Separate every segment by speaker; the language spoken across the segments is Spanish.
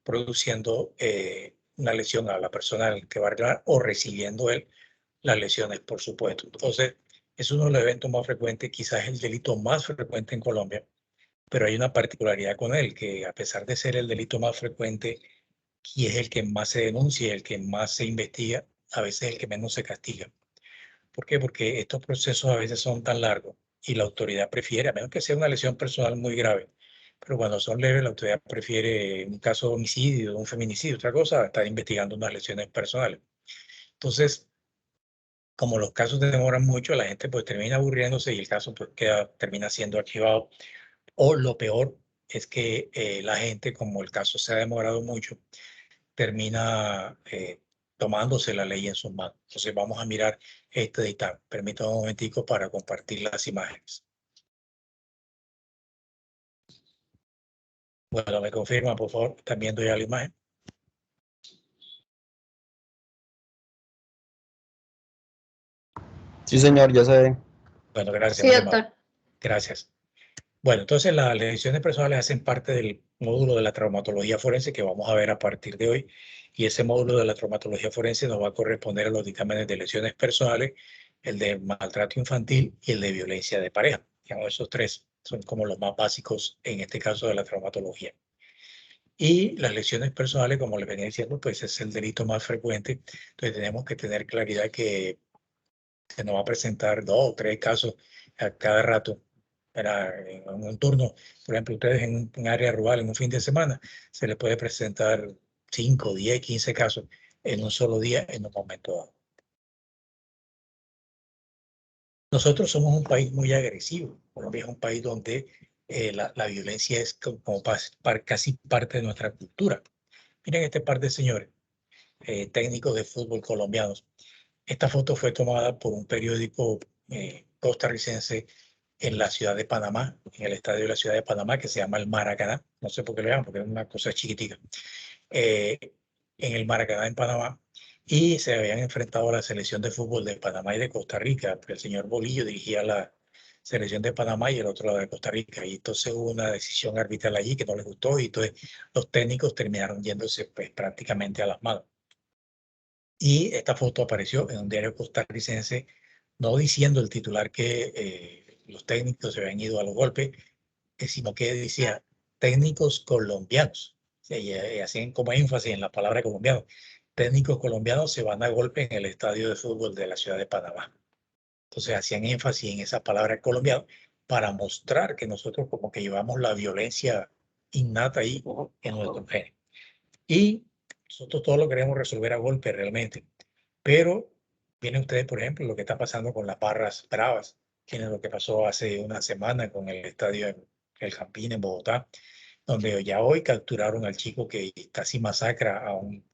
Speaker 1: produciendo una lesión a la persona al que va a reclamar o recibiendo él las lesiones, por supuesto. Entonces, es uno de los eventos más frecuentes, quizás el delito más frecuente en Colombia, pero hay una particularidad con él, que a pesar de ser el delito más frecuente y es el que más se denuncia, el que más se investiga, a veces el que menos se castiga. ¿Por qué? Porque estos procesos a veces son tan largos y la autoridad prefiere, a menos que sea una lesión personal muy grave, pero cuando son leves, la autoridad prefiere un caso de homicidio, un feminicidio, otra cosa, estar investigando unas lesiones personales. Entonces, como los casos demoran mucho, la gente pues termina aburriéndose y el caso pues termina siendo archivado. O lo peor es que la gente, como el caso se ha demorado mucho, termina tomándose la ley en sus manos. Entonces vamos a mirar este dictamen. Permítame un momentico para compartir las imágenes. Bueno, me confirma, por favor, ¿están viendo ya la imagen?
Speaker 2: Sí, señor, ya se ve.
Speaker 1: Bueno, gracias,
Speaker 3: Sí,
Speaker 1: muy
Speaker 3: doctor.
Speaker 1: amable. Gracias. Bueno, entonces las lesiones personales hacen parte del módulo de la traumatología forense que vamos a ver a partir de hoy. Y ese módulo de la traumatología forense nos va a corresponder a los dictámenes de lesiones personales, el de maltrato infantil y el de violencia de pareja. Digamos, esos tres son como los más básicos en este caso de la traumatología. Y las lesiones personales, como les venía diciendo, pues es el delito más frecuente. Entonces tenemos que tener claridad que se nos va a presentar 2 o 3 casos a cada rato. En un turno, por ejemplo, ustedes en un área rural, en un fin de semana, se les puede presentar 5, 10, 15 casos en un solo día, en un momento dado. Nosotros somos un país muy agresivo. Colombia es un país donde la violencia es como casi parte de nuestra cultura. Miren este par de señores, técnicos de fútbol colombianos. Esta foto fue tomada por un periódico costarricense en la ciudad de Panamá, en el estadio de la ciudad de Panamá, que se llama el Maracaná. No sé por qué lo llaman, porque es una cosa chiquitica. En el Maracaná, en Panamá, y se habían enfrentado a la selección de fútbol de Panamá y de Costa Rica, porque el señor Bolillo dirigía la selección de Panamá y el otro la de Costa Rica. Y entonces hubo una decisión arbitral allí que no les gustó, y entonces los técnicos terminaron yéndose pues, prácticamente a las manos. Y esta foto apareció en un diario costarricense, no diciendo el titular que los técnicos se habían ido a los golpes, sino que decía técnicos colombianos. O sea, y hacían como énfasis en la palabra colombiano. Técnicos colombianos se van a golpe en el estadio de fútbol de la ciudad de Panamá. Entonces hacían énfasis en esa palabra colombiano para mostrar que nosotros como que llevamos la violencia innata ahí en nuestro género. Y nosotros todo lo queremos resolver a golpe realmente. Pero vienen ustedes, por ejemplo, lo que está pasando con las barras bravas. Tienen lo que pasó hace una semana con el estadio El Campín en Bogotá, donde ya hoy capturaron al chico que casi masacra a un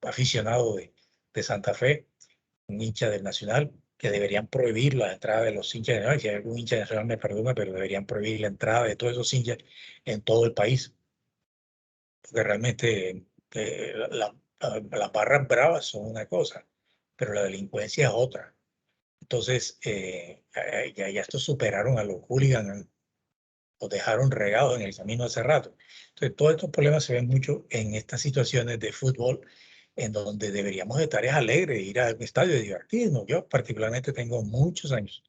Speaker 1: aficionado de Santa Fe, un hincha del Nacional, que deberían prohibir la entrada de los hinchas de Nacional. Si hay algún hincha de Nacional me perdona, pero deberían prohibir la entrada de todos esos hinchas en todo el país. Porque realmente las barras bravas son una cosa, pero la delincuencia es otra. Entonces, ya estos superaron a los hooligans, los dejaron regados en el camino hace rato. Entonces, todos estos problemas se ven mucho en estas situaciones de fútbol, en donde deberíamos de estar alegres, ir al estadio y divertirnos. Yo particularmente tengo muchos años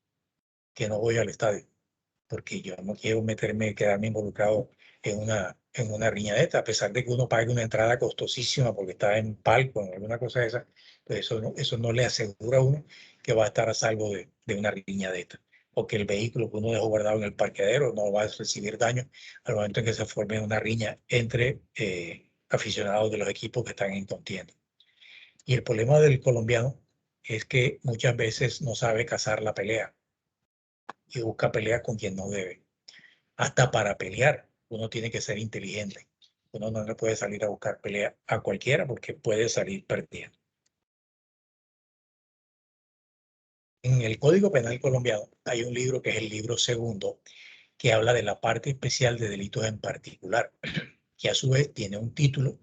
Speaker 1: que no voy al estadio, porque yo no quiero quedarme involucrado en una riñadeta, a pesar de que uno pague una entrada costosísima porque está en palco, en alguna cosa de esa, pues eso no le asegura a uno que va a estar a salvo de una riñadeta, o que el vehículo que uno dejó guardado en el parqueadero no va a recibir daño al momento en que se forme una riña entre aficionados de los equipos que están en contienda. Y el problema del colombiano es que muchas veces no sabe cazar la pelea y busca pelear con quien no debe. Hasta para pelear, uno tiene que ser inteligente. Uno no le puede salir a buscar pelea a cualquiera porque puede salir perdiendo. En el Código Penal colombiano hay un libro que es el libro segundo, que habla de la parte especial de delitos en particular, que a su vez tiene un título.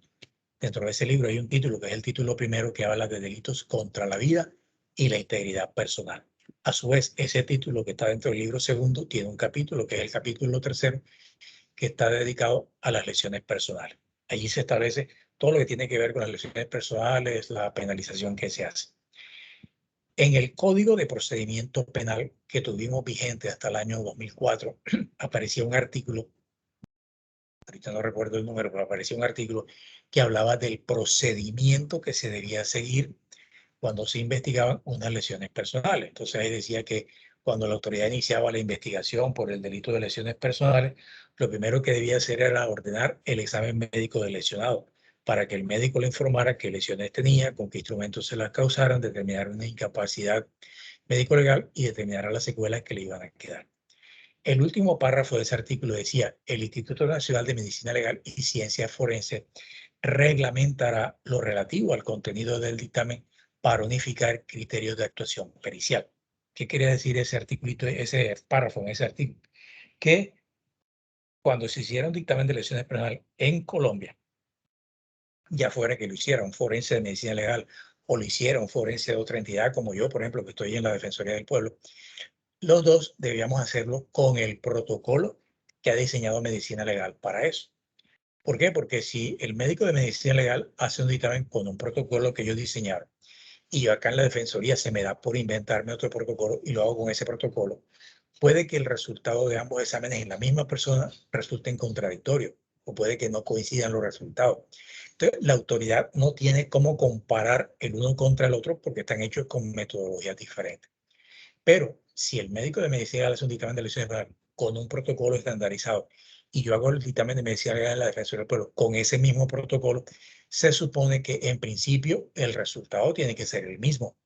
Speaker 1: Dentro de ese libro hay un título que es el título primero, que habla de delitos contra la vida y la integridad personal. A su vez, ese título que está dentro del libro segundo tiene un capítulo, que es el capítulo tercero, que está dedicado a las lesiones personales. Allí se establece todo lo que tiene que ver con las lesiones personales, la penalización que se hace. En el Código de Procedimiento Penal que tuvimos vigente hasta el año 2004, aparecía un artículo, ahorita no recuerdo el número, pero aparecía un artículo que hablaba del procedimiento que se debía seguir cuando se investigaban unas lesiones personales. Entonces ahí decía que cuando la autoridad iniciaba la investigación por el delito de lesiones personales, lo primero que debía hacer era ordenar el examen médico del lesionado para que el médico le informara qué lesiones tenía, con qué instrumentos se las causaran, determinar una incapacidad médico-legal y determinar las secuelas que le iban a quedar. El último párrafo de ese artículo decía: el Instituto Nacional de Medicina Legal y Ciencias Forenses reglamentará lo relativo al contenido del dictamen para unificar criterios de actuación pericial. ¿Qué quería decir ese articulito, ese párrafo en ese artículo? Que cuando se hiciera un dictamen de lesiones penales en Colombia, ya fuera que lo hiciera un forense de medicina legal o lo hiciera un forense de otra entidad como yo, por ejemplo, que estoy en la Defensoría del Pueblo, los dos debíamos hacerlo con el protocolo que ha diseñado medicina legal para eso. ¿Por qué? Porque si el médico de medicina legal hace un dictamen con un protocolo que ellos diseñaron y yo acá en la Defensoría se me da por inventarme otro protocolo y lo hago con ese protocolo, puede que el resultado de ambos exámenes en la misma persona resulten contradictorios o puede que no coincidan los resultados. Entonces, la autoridad no tiene cómo comparar el uno contra el otro porque están hechos con metodologías diferentes. Pero si el médico de medicina legal hace un dictamen de lesiones penales con un protocolo estandarizado y yo hago el dictamen de medicina legal en la Defensoría del Pueblo con ese mismo protocolo, se supone que en principio el resultado tiene que ser el mismo.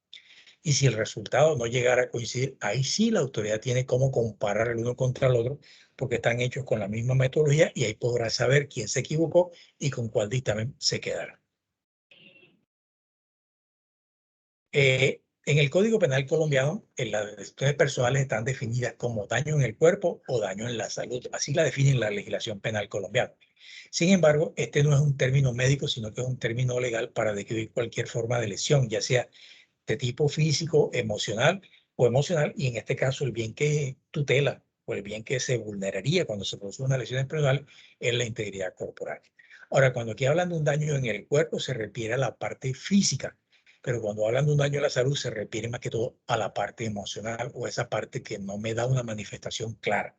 Speaker 1: Y si el resultado no llegara a coincidir, ahí sí la autoridad tiene cómo comparar el uno contra el otro porque están hechos con la misma metodología y ahí podrá saber quién se equivocó y con cuál dictamen se quedará. En el Código Penal colombiano, las lesiones personales están definidas como daño en el cuerpo o daño en la salud. Así la define la legislación penal colombiana. Sin embargo, este no es un término médico, sino que es un término legal para describir cualquier forma de lesión, ya sea de tipo físico, emocional o emocional, y en este caso el bien que tutela o el bien que se vulneraría cuando se produce una lesión personal es la integridad corporal. Ahora, cuando aquí hablan de un daño en el cuerpo, se refiere a la parte física, pero cuando hablan de un daño a la salud, se refiere más que todo a la parte emocional o esa parte que no me da una manifestación clara.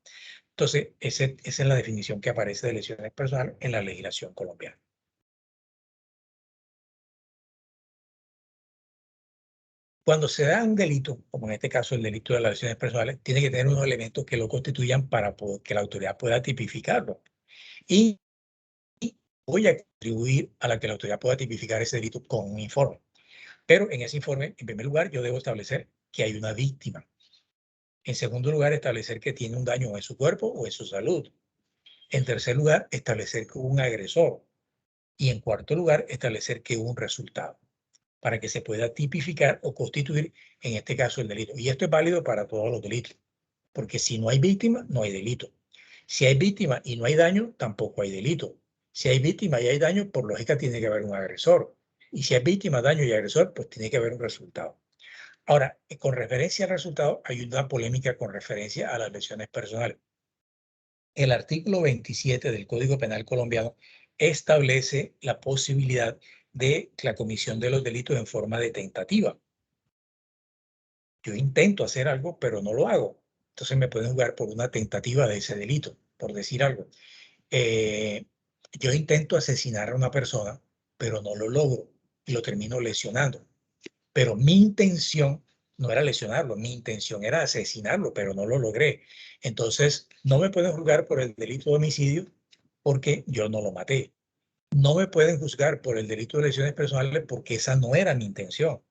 Speaker 1: Entonces, esa es la definición que aparece de lesiones personales en la legislación colombiana. Cuando se da un delito, como en este caso el delito de las lesiones personales, tiene que tener unos elementos que lo constituyan para que la autoridad pueda tipificarlo. Y voy a contribuir a la que la autoridad pueda tipificar ese delito con un informe. Pero en ese informe, en primer lugar, yo debo establecer que hay una víctima. En segundo lugar, establecer que tiene un daño en su cuerpo o en su salud. En tercer lugar, establecer que hubo un agresor. Y en cuarto lugar, establecer que hubo un resultado para que se pueda tipificar o constituir, en este caso, el delito. Y esto es válido para todos los delitos, porque si no hay víctima, no hay delito. Si hay víctima y no hay daño, tampoco hay delito. Si hay víctima y hay daño, por lógica tiene que haber un agresor. Y si hay víctima, daño y agresor, pues tiene que haber un resultado. Ahora, con referencia al resultado, hay una polémica con referencia a las lesiones personales. El artículo 27 del Código Penal colombiano establece la posibilidad de la comisión de los delitos en forma de tentativa. Yo intento hacer algo, pero no lo hago. Entonces me pueden juzgar por una tentativa de ese delito, por decir algo. Yo intento asesinar a una persona, pero no lo logro y lo termino lesionando. Pero mi intención no era lesionarlo, mi intención era asesinarlo, pero no lo logré. Entonces, no me pueden juzgar por el delito de homicidio porque yo no lo maté. No me pueden juzgar por el delito de lesiones personales porque esa no era mi intención.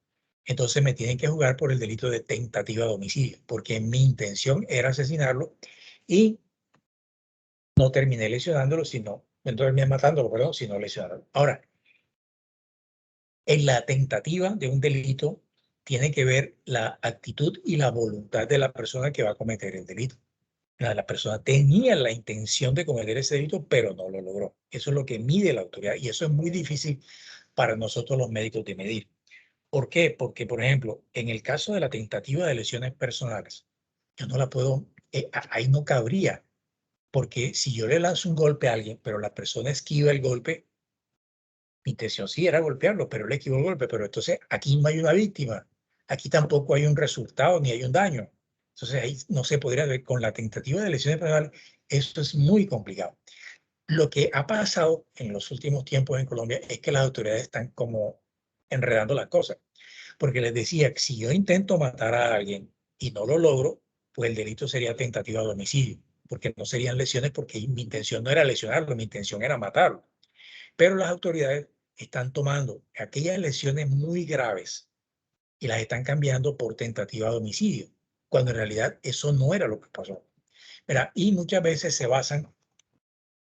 Speaker 1: Entonces me tienen que juzgar por el delito de tentativa de homicidio, porque mi intención era asesinarlo y no terminé lesionándolo, sino, no terminé matándolo, perdón, sino lesionándolo. Ahora, en la tentativa de un delito tiene que ver la actitud y la voluntad de la persona que va a cometer el delito. La persona tenía la intención de cometer ese delito, pero no lo logró. Eso es lo que mide la autoridad y eso es muy difícil para nosotros los médicos de medir. ¿Por qué? Porque, por ejemplo, en el caso de la tentativa de lesiones personales, yo no la puedo, ahí no cabría Porque si yo le lanzo un golpe a alguien, pero la persona esquiva el golpe, mi intención sí era golpearlo, pero él esquivó el golpe. Pero entonces aquí no hay una víctima. Aquí tampoco hay un resultado ni hay un daño. Entonces ahí no se podría ver con la tentativa de lesiones personales. Esto es muy complicado. Lo que ha pasado en los últimos tiempos en Colombia es que las autoridades están como enredando las cosas. Porque les decía que si yo intento matar a alguien y no lo logro, pues el delito sería tentativa de homicidio, porque no serían lesiones porque mi intención no era lesionarlo, mi intención era matarlo. Pero las autoridades están tomando aquellas lesiones muy graves y las están cambiando por tentativa de homicidio, cuando en realidad eso no era lo que pasó. Mira, y muchas veces se basan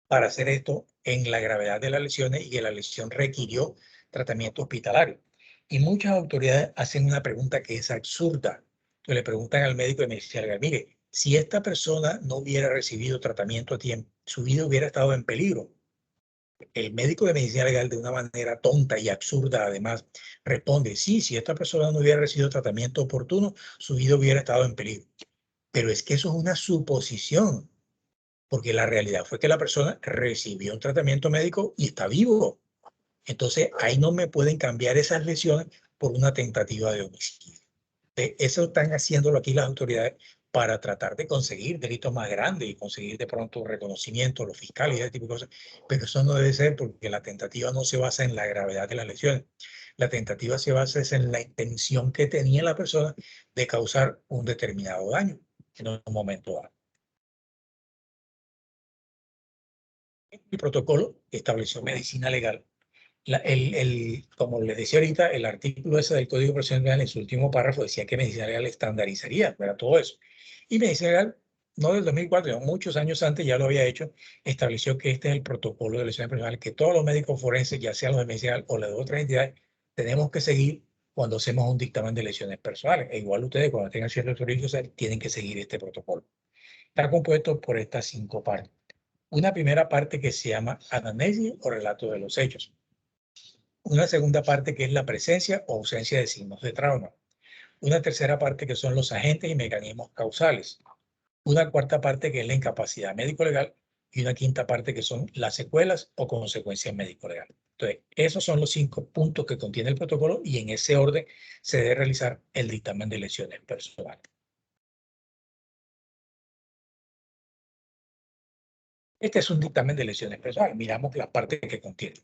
Speaker 1: para hacer esto en la gravedad de las lesiones y que la lesión requirió tratamiento hospitalario. Y muchas autoridades hacen una pregunta que es absurda. Entonces le preguntan al médico de medicina legal, mire, si esta persona no hubiera recibido tratamiento a tiempo, su vida hubiera estado en peligro. El médico de medicina legal, de una manera tonta y absurda, además, responde, sí, si esta persona no hubiera recibido tratamiento oportuno, su vida hubiera estado en peligro. Pero es que eso es una suposición, porque la realidad fue que la persona recibió un tratamiento médico y está vivo. Entonces, ahí no me pueden cambiar esas lesiones por una tentativa de homicidio. Eso están haciéndolo aquí las autoridades para tratar de conseguir delitos más grandes y conseguir de pronto reconocimiento, los fiscales y ese tipo de cosas. Pero eso no debe ser porque la tentativa no se basa en la gravedad de las lesiones. La tentativa se basa en la intención que tenía la persona de causar un determinado daño en un momento dado. El protocolo estableció medicina legal. Como les decía ahorita, el artículo ese del Código Procesal Penal en su último párrafo decía que medicina legal estandarizaría, ¿verdad? Todo eso. Y medicina legal, no del 2004, sino muchos años antes ya lo había hecho, estableció que este es el protocolo de lesiones personales que todos los médicos forenses, ya sean los de medicina legal o las de otras entidades, tenemos que seguir cuando hacemos un dictamen de lesiones personales. E igual ustedes, cuando tengan ciertos servicios, tienen que seguir este protocolo. Está compuesto por estas 5 partes. Una primera parte que se llama anamnesis o relato de los hechos. Una segunda parte que es la presencia o ausencia de signos de trauma. Una tercera parte que son los agentes y mecanismos causales. Una cuarta parte que es la incapacidad médico-legal y una quinta parte que son las secuelas o consecuencias médico-legales. Entonces, esos son los 5 puntos que contiene el protocolo y en ese orden se debe realizar el dictamen de lesiones personales. Este es un dictamen de lesiones personales. Miramos la parte que contiene.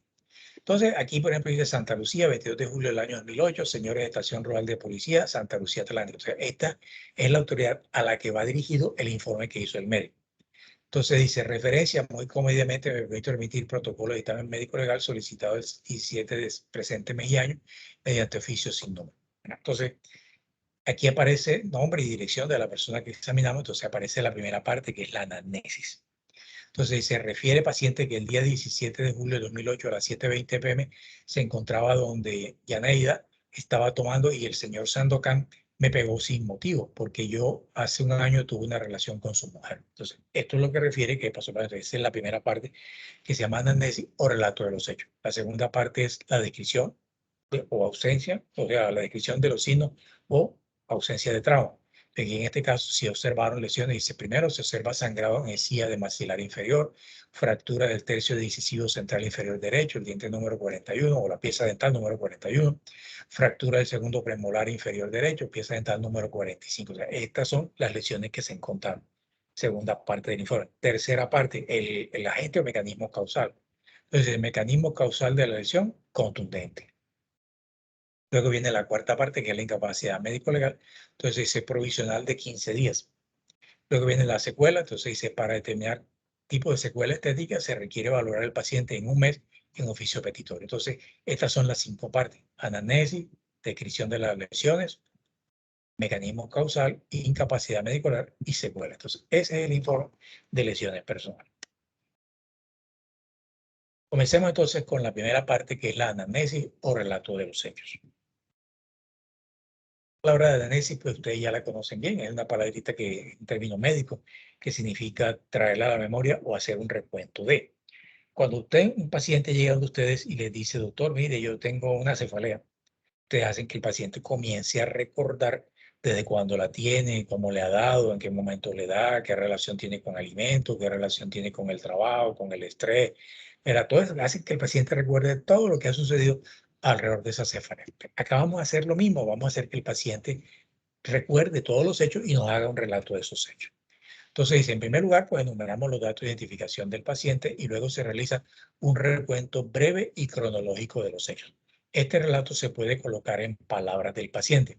Speaker 1: Entonces, aquí, por ejemplo, dice Santa Lucía, 22 de julio del año 2008, señores de Estación Rural de Policía, Santa Lucía Atlántico. O sea, esta es la autoridad a la que va dirigido el informe que hizo el médico. Entonces dice, referencia, muy comedidamente me permito emitir protocolo de dictamen médico legal solicitado el 17 de presente mes y año mediante oficio sin número. Entonces, aquí aparece nombre y dirección de la persona que examinamos, entonces aparece la primera parte que es la anamnesis. Entonces se refiere paciente que el día 17 de julio de 2008 a las 7:20 p.m. se encontraba donde Yaneida estaba tomando y el señor Sandokan me pegó sin motivo, porque yo hace un año tuve una relación con su mujer. Entonces, esto es lo que refiere que pasó. Esa es la primera parte que se llama anamnesis o relato de los hechos. La segunda parte es la descripción o ausencia, o sea, la descripción de los signos o ausencia de trauma. Aquí en este caso, si observaron lesiones, dice primero se observa sangrado en encía de maxilar inferior, fractura del tercio decisivo central inferior derecho, el diente número 41 o la pieza dental número 41, fractura del segundo premolar inferior derecho, pieza dental número 45. O sea, estas son las lesiones que se encontraron. Segunda parte del informe. Tercera parte, el agente o mecanismo causal. Entonces, el mecanismo causal de la lesión, contundente. Luego viene la cuarta parte, que es la incapacidad médico-legal. Entonces dice provisional de 15 días. Luego viene la secuela. Entonces dice, para determinar tipo de secuela estética se requiere valorar al paciente en un mes en oficio petitorio. Entonces, estas son las 5 partes. Anamnesis, descripción de las lesiones, mecanismo causal, incapacidad médico-legal y secuela. Entonces, ese es el informe de lesiones personales. Comencemos entonces con la primera parte, que es la anamnesis o relato de los hechos. La palabra de análisis, pues ustedes ya la conocen bien, es una palabrita que, en términos médicos, que significa traerla a la memoria o hacer un recuento de. Cuando un paciente llega donde ustedes y les dice, doctor, mire, yo tengo una cefalea, ustedes hacen que el paciente comience a recordar desde cuándo la tiene, cómo le ha dado, en qué momento le da, qué relación tiene con alimentos, qué relación tiene con el trabajo, con el estrés. Mira, todo eso hace que el paciente recuerde todo lo que ha sucedido alrededor de esa cefalea. Acá vamos a hacer lo mismo, vamos a hacer que el paciente recuerde todos los hechos y nos haga un relato de esos hechos. Entonces, en primer lugar, pues enumeramos los datos de identificación del paciente y luego se realiza un recuento breve y cronológico de los hechos. Este relato se puede colocar en palabras del paciente.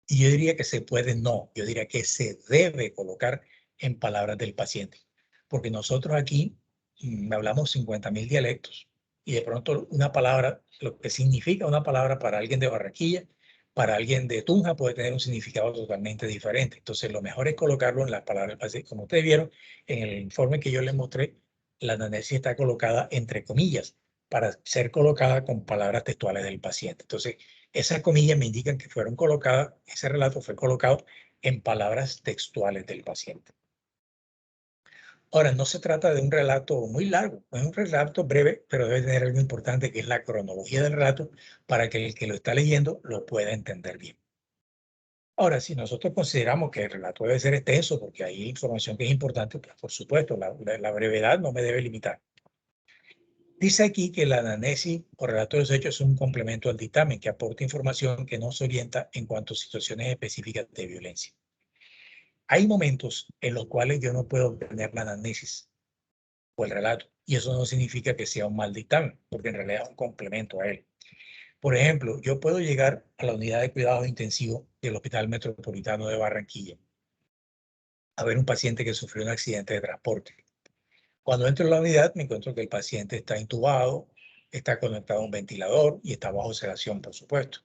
Speaker 1: Y yo diría que se puede, no, yo diría que se debe colocar en palabras del paciente. Porque nosotros aquí hablamos 50.000 dialectos y de pronto una palabra, lo que significa una palabra para alguien de Barranquilla, para alguien de Tunja puede tener un significado totalmente diferente. Entonces, lo mejor es colocarlo en las palabras del paciente. Como ustedes vieron en el informe que yo les mostré, la anamnesis está colocada entre comillas para ser colocada con palabras textuales del paciente. Entonces, esas comillas me indican que fueron colocadas, ese relato fue colocado en palabras textuales del paciente. Ahora, no se trata de un relato muy largo, es un relato breve, pero debe tener algo importante que es la cronología del relato para que el que lo está leyendo lo pueda entender bien. Ahora, si nosotros consideramos que el relato debe ser extenso porque hay información que es importante, pues por supuesto, la brevedad no me debe limitar. Dice aquí que la anamnesis o relato de los hechos es un complemento al dictamen que aporta información que nos orienta en cuanto a situaciones específicas de violencia. Hay momentos en los cuales yo no puedo obtener la anamnesis o el relato, y eso no significa que sea un mal dictamen, porque en realidad es un complemento a él. Por ejemplo, yo puedo llegar a la unidad de cuidados intensivos del Hospital Metropolitano de Barranquilla a ver un paciente que sufrió un accidente de transporte. Cuando entro en la unidad me encuentro que el paciente está intubado, está conectado a un ventilador y está bajo sedación, por supuesto.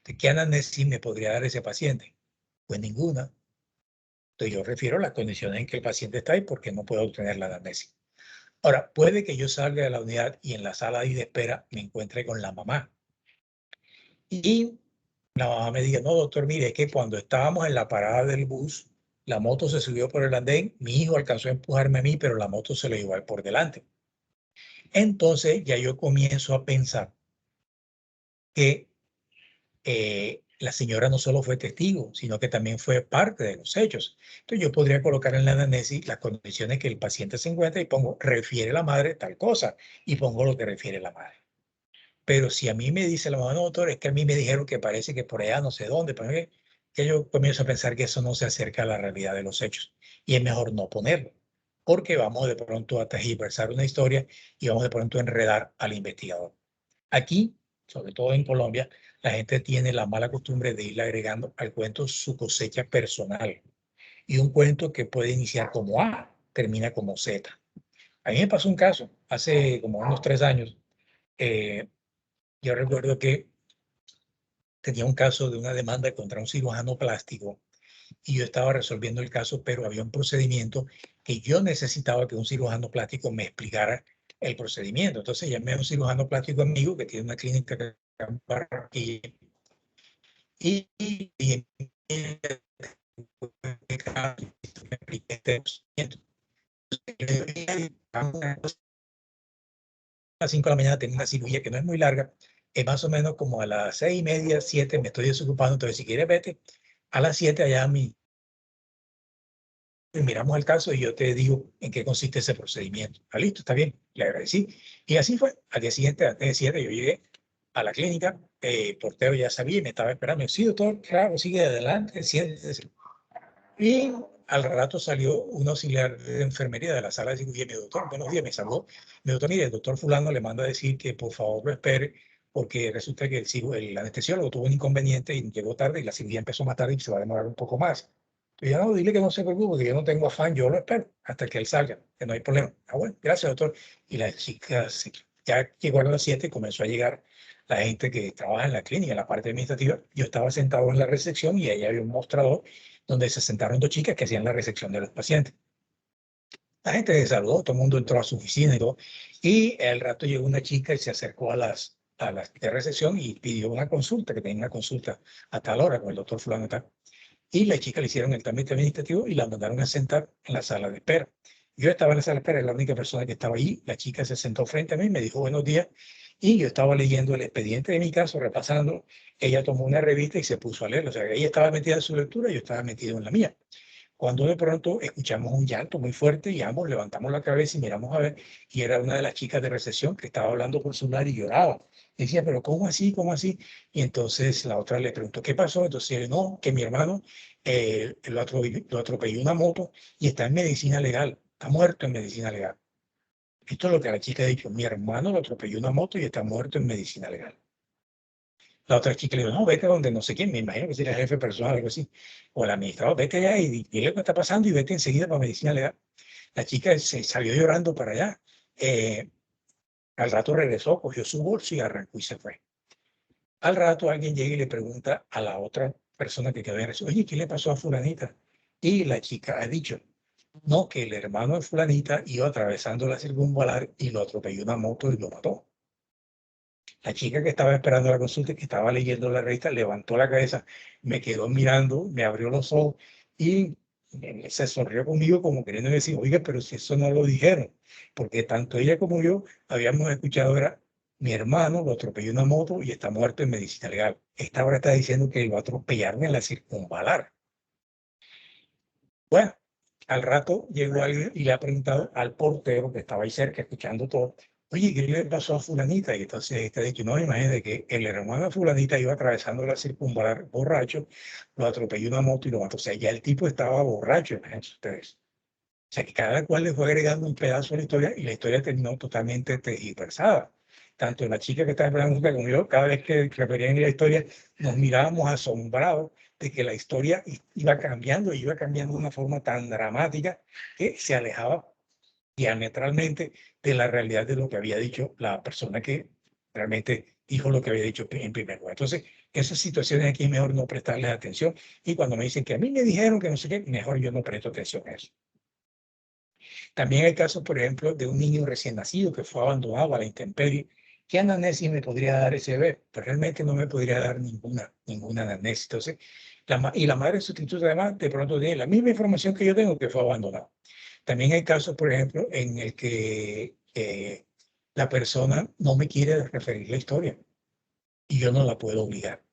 Speaker 1: ¿De qué anamnesis me podría dar ese paciente? Pues ninguna. Entonces yo refiero a las condiciones en que el paciente está y por qué no puedo obtener la anamnesis. Ahora, puede que yo salga de la unidad y en la sala de espera me encuentre con la mamá. Y la mamá me diga, no, doctor, mire, es que cuando estábamos en la parada del bus, la moto se subió por el andén, mi hijo alcanzó a empujarme a mí, pero la moto se lo llevó por delante. Entonces ya yo comienzo a pensar que la señora no solo fue testigo, sino que también fue parte de los hechos. Entonces yo podría colocar en la anamnesis las condiciones que el paciente se encuentra y pongo, refiere la madre tal cosa, y pongo lo que refiere la madre. Pero si a mí me dice la mamá, no, doctor, es que a mí me dijeron que parece que por allá no sé dónde, que yo comienzo a pensar que eso no se acerca a la realidad de los hechos. Y es mejor no ponerlo, porque vamos de pronto a tergiversar una historia y vamos de pronto a enredar al investigador. Aquí, sobre todo en Colombia, la gente tiene la mala costumbre de ir agregando al cuento su cosecha personal. Y un cuento que puede iniciar como A, termina como Z. A mí me pasó un caso hace como unos 3 años. Yo recuerdo que tenía un caso de una demanda contra un cirujano plástico y yo estaba resolviendo el caso, pero había un procedimiento que yo necesitaba que un cirujano plástico me explicara el procedimiento. Entonces llamé a un cirujano plástico amigo que tiene una clínica en Barranquilla y dije, me expliqué este procedimiento. A las 5 de la mañana tengo una cirugía que no es muy larga, más o menos como a las 6:30, 7 me estoy desocupando, entonces si quieres vete a las 7 allá a mi, miramos el caso y yo te digo en qué consiste ese procedimiento. Ah, listo, está bien, le agradecí. Y así fue, al día siguiente, antes de 7, yo llegué a la clínica, el portero ya sabía y me estaba esperando. Sí, doctor, claro, sigue adelante, siéntese. Y al rato salió un auxiliar de enfermería de la sala de cirugía y me dijo, doctor, buenos días, me saludó. Me dijo, mire, el doctor fulano le manda a decir que por favor lo espere porque resulta que el anestesiólogo tuvo un inconveniente y llegó tarde y la cirugía empezó más tarde y se va a demorar un poco más. Y yo, no, dile que no se preocupe, que yo no tengo afán, yo lo espero hasta que él salga, que no hay problema. Ah, bueno, gracias, doctor. Y la chica ya llegó a las 7 y comenzó a llegar la gente que trabaja en la clínica, en la parte administrativa. Yo estaba sentado en la recepción y ahí había un mostrador donde se sentaron 2 chicas que hacían la recepción de los pacientes. La gente se saludó, todo el mundo entró a su oficina y todo. Y al rato llegó una chica y se acercó a la de recepción y pidió una consulta, que tenía una consulta a tal hora con el doctor fulano y tal. Y la chica le hicieron el trámite administrativo y la mandaron a sentar en la sala de espera. Yo estaba en la sala de espera, era la única persona que estaba ahí. La chica se sentó frente a mí y me dijo buenos días Y yo estaba leyendo el expediente de mi caso, repasando. Ella tomó una revista y se puso a leer. O sea, ella estaba metida en su lectura y yo estaba metido en la mía. Cuando de pronto escuchamos un llanto muy fuerte y ambos levantamos la cabeza y miramos a ver, y era una de las chicas de recepción que estaba hablando por celular y lloraba. Decía, pero ¿cómo así? ¿Cómo así? Y entonces la otra le preguntó, ¿qué pasó? Entonces él, no, que mi hermano lo atropelló una moto y está en medicina legal, está muerto en medicina legal. Esto es lo que la chica ha dicho, mi hermano lo atropelló una moto y está muerto en medicina legal. La otra chica le dijo, no, vete donde no sé quién, me imagino que sería el jefe personal o algo así. O el administrador, vete allá y dile lo que está pasando y vete enseguida para medicina legal. La chica se salió llorando para allá. Eh, Al rato regresó, cogió su bolso y arrancó y se fue. Al rato alguien llega y le pregunta a la otra persona que quedó en eso, oye, ¿qué le pasó a fulanita? Y la chica ha dicho, no, que el hermano de fulanita iba atravesando la circunvalar y lo atropelló una moto y lo mató. La chica que estaba esperando la consulta y que estaba leyendo la revista levantó la cabeza, me quedó mirando, me abrió los ojos y se sonrió conmigo como queriendo decir, oiga, pero si eso no lo dijeron, porque tanto ella como yo habíamos escuchado, era mi hermano lo atropelló una moto y está muerto en medicina legal. Esta ahora está diciendo que lo atropellaron en la circunvalar. Bueno, al rato llegó alguien y le ha preguntado al portero que estaba ahí cerca escuchando todo, oye, ¿qué le pasó a fulanita? Y entonces este ha dicho, no, imagínate que el hermano de fulanita iba atravesando la circunvalar borracho, lo atropelló una moto y lo mató. O sea, ya el tipo estaba borracho, imagínense ustedes. O sea, que cada cual le fue agregando un pedazo a la historia y la historia terminó totalmente tergiversada. Tanto la chica que estaba esperando como yo, cada vez que referían la historia, nos mirábamos asombrados de que la historia iba cambiando de una forma tan dramática que se alejaba diametralmente de la realidad de lo que había dicho la persona que realmente dijo lo que había dicho en primer lugar. Entonces, esas situaciones aquí es mejor no prestarles atención. Y cuando me dicen que a mí me dijeron que no sé qué, mejor yo no presto atención a eso. También hay casos, por ejemplo, de un niño recién nacido que fue abandonado a la intemperie. ¿Qué anamnesis me podría dar ese bebé? Pues realmente no me podría dar ninguna anamnesis. Entonces, y la madre sustituta además de pronto tiene la misma información que yo tengo, que fue abandonado. También hay casos, por ejemplo, en el que la persona no me quiere referir la historia y yo no la puedo obligar.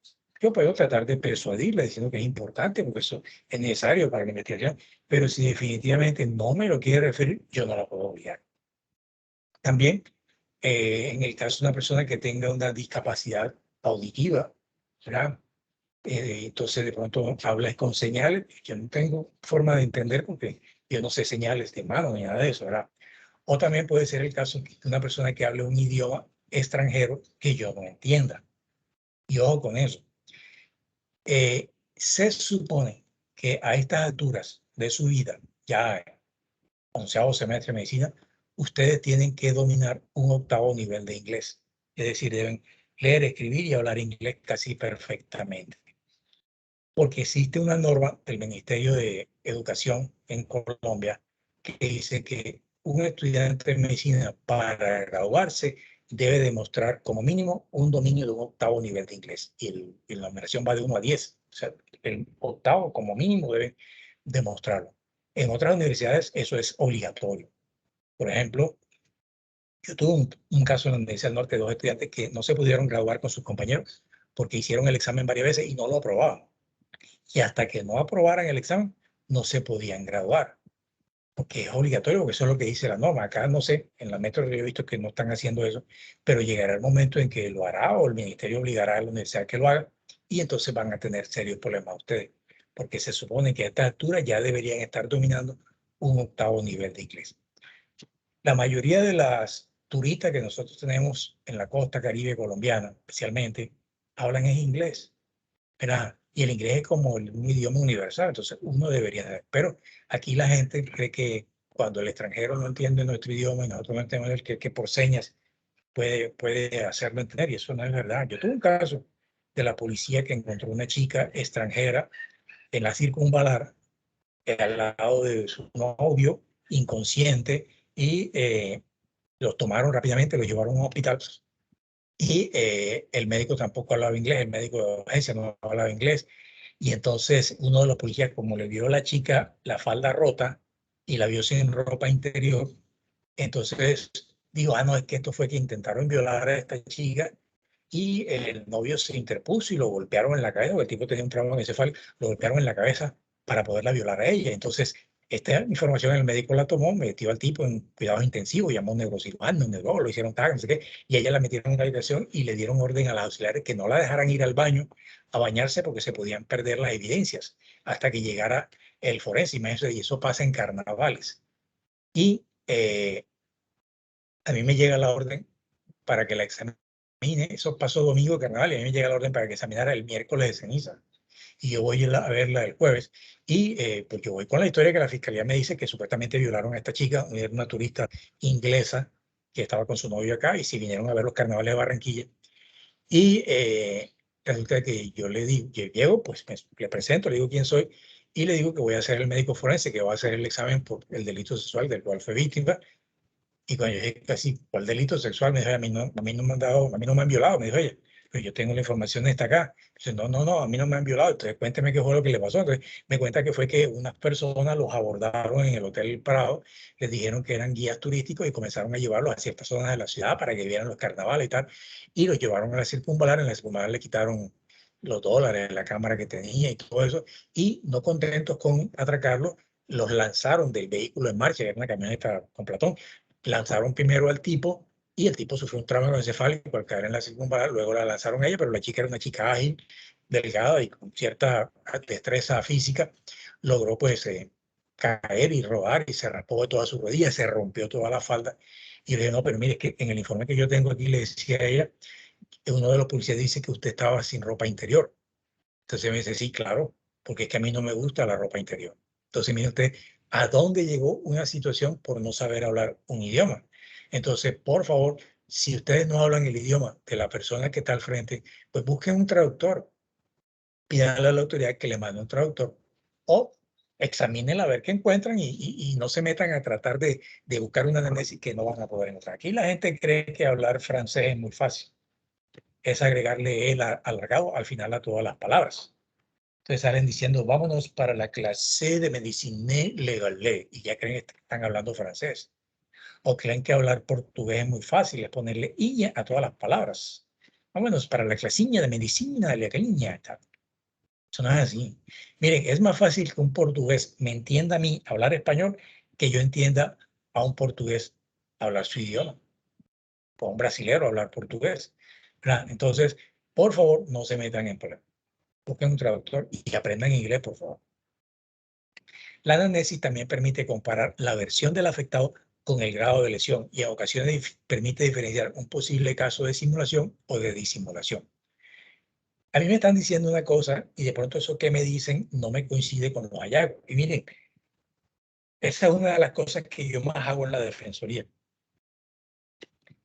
Speaker 1: Yo puedo tratar de persuadirla diciendo que es importante porque eso es necesario para la investigación, pero si definitivamente no me lo quiere referir, yo no la puedo obligar. También, en el caso de una persona que tenga una discapacidad auditiva, ¿verdad? Entonces de pronto habla con señales, yo no tengo forma de entender porque yo no sé señales de mano ni nada de eso, ¿verdad? O también puede ser el caso de una persona que hable un idioma extranjero que yo no entienda. Y ojo con eso. Se supone que a estas alturas de su vida, ya en 11º semestre de medicina, ustedes tienen que dominar un 8º nivel de inglés. Es decir, deben leer, escribir y hablar inglés casi perfectamente. Porque existe una norma del Ministerio de Educación en Colombia que dice que un estudiante de medicina para graduarse debe demostrar como mínimo un dominio de un 8º nivel de inglés. Y la numeración va de 1 a 10. O sea, el 8º como mínimo debe demostrarlo. En otras universidades eso es obligatorio. Por ejemplo, yo tuve un caso en la Universidad del Norte de 2 estudiantes que no se pudieron graduar con sus compañeros porque hicieron el examen varias veces y no lo aprobaban. Y hasta que no aprobaran el examen, no se podían graduar, porque es obligatorio, porque eso es lo que dice la norma. Acá no sé, en la metro yo he visto que no están haciendo eso, pero llegará el momento en que lo hará o el ministerio obligará a la universidad que lo haga y entonces van a tener serios problemas ustedes, porque se supone que a esta altura ya deberían estar dominando un 8º nivel de inglés. La mayoría de las turistas que nosotros tenemos en la costa caribe colombiana, especialmente, hablan en inglés. Y el inglés es como un idioma universal, entonces uno debería saber. Pero aquí la gente cree que cuando el extranjero no entiende nuestro idioma y nosotros no entendemos el que por señas puede hacerlo entender, y eso no es verdad. Yo tuve un caso de la policía que encontró una chica extranjera en la circunvalar, al lado de su novio, inconsciente, y los tomaron rápidamente, los llevaron a un hospital. Y el médico tampoco hablaba inglés, el médico de urgencia no hablaba inglés. Y entonces uno de los policías, como le vio a la chica la falda rota y la vio sin ropa interior, entonces dijo, ah, no, es que esto fue que intentaron violar a esta chica y el novio se interpuso y lo golpearon en la cabeza, porque el tipo tenía un trauma encefálico, lo golpearon en la cabeza para poderla violar a ella. Entonces, esta información el médico la tomó, metió al tipo en cuidados intensivos, llamó a un neurocirujano, un neurólogo, lo hicieron tag, no sé qué, y a ella la metieron en una habitación y le dieron orden a las auxiliares que no la dejaran ir al baño a bañarse porque se podían perder las evidencias hasta que llegara el forense. Y eso pasa en carnavales. Y a mí me llega la orden para que la examine. Eso pasó domingo carnaval y a mí me llega la orden para que examinara el miércoles de ceniza. Y yo voy a verla el jueves. Y pues yo voy con la historia que la fiscalía me dice que supuestamente violaron a esta chica, era una turista inglesa que estaba con su novio acá y si vinieron a ver los carnavales de Barranquilla. Y resulta que yo le digo, yo llego, pues le presento, le digo quién soy y le digo que voy a ser el médico forense que va a hacer el examen por el delito sexual del cual fue víctima. Y cuando yo dije casi, ¿cuál delito sexual? Me dijo, a mí no me han dado, a mí no me han violado. Me dijo, oye, pero yo tengo la información esta acá. Dice, no, a mí no me han violado. Entonces, cuénteme qué fue lo que le pasó. Entonces, me cuenta que fue que unas personas los abordaron en el Hotel Prado, les dijeron que eran guías turísticos y comenzaron a llevarlos a ciertas zonas de la ciudad para que vieran los carnavales y tal. Y los llevaron a la circunvalar. En la circunvalar le quitaron los dólares, la cámara que tenía y todo eso. Y no contentos con atracarlos, los lanzaron del vehículo en marcha, que era una camioneta con platón, lanzaron primero al tipo y el tipo sufrió un trauma encefálico al caer en la circunvalar, luego la lanzaron a ella, pero la chica era una chica ágil, delgada y con cierta destreza física, logró pues caer y rodar y se raspó de todas sus rodillas, se rompió toda la falda. Y le dije, no, pero mire, es que en el informe que yo tengo aquí le decía a ella, uno de los policías dice que usted estaba sin ropa interior. Entonces me dice, sí, claro, porque es que a mí no me gusta la ropa interior. Entonces, mire usted, ¿a dónde llegó una situación por no saber hablar un idioma? Entonces, por favor, si ustedes no hablan el idioma de la persona que está al frente, pues busquen un traductor, pídanle a la autoridad que le mande un traductor o examínenla a ver qué encuentran y no se metan a tratar de buscar una análisis que no van a poder encontrar. Aquí la gente cree que hablar francés es muy fácil, es agregarle el alargado al final a todas las palabras. Entonces salen diciendo, vámonos para la clase de medicine legale y ya creen que están hablando francés. O creen que hablar portugués es muy fácil, es ponerle iña a todas las palabras. Vámonos para la clasiña de medicina legaliña. Eso no es así. Miren, es más fácil que un portugués me entienda a mí hablar español que yo entienda a un portugués hablar su idioma. O a un brasilero hablar portugués. ¿Verdad? Entonces, por favor, no se metan en problemas. Busquen un traductor y aprendan inglés, por favor. La anamnesis también permite comparar la versión del afectado con el grado de lesión y en ocasiones permite diferenciar un posible caso de simulación o de disimulación. A mí me están diciendo una cosa y de pronto eso que me dicen no me coincide con los hallazgos. Y miren, esa es una de las cosas que yo más hago en la defensoría.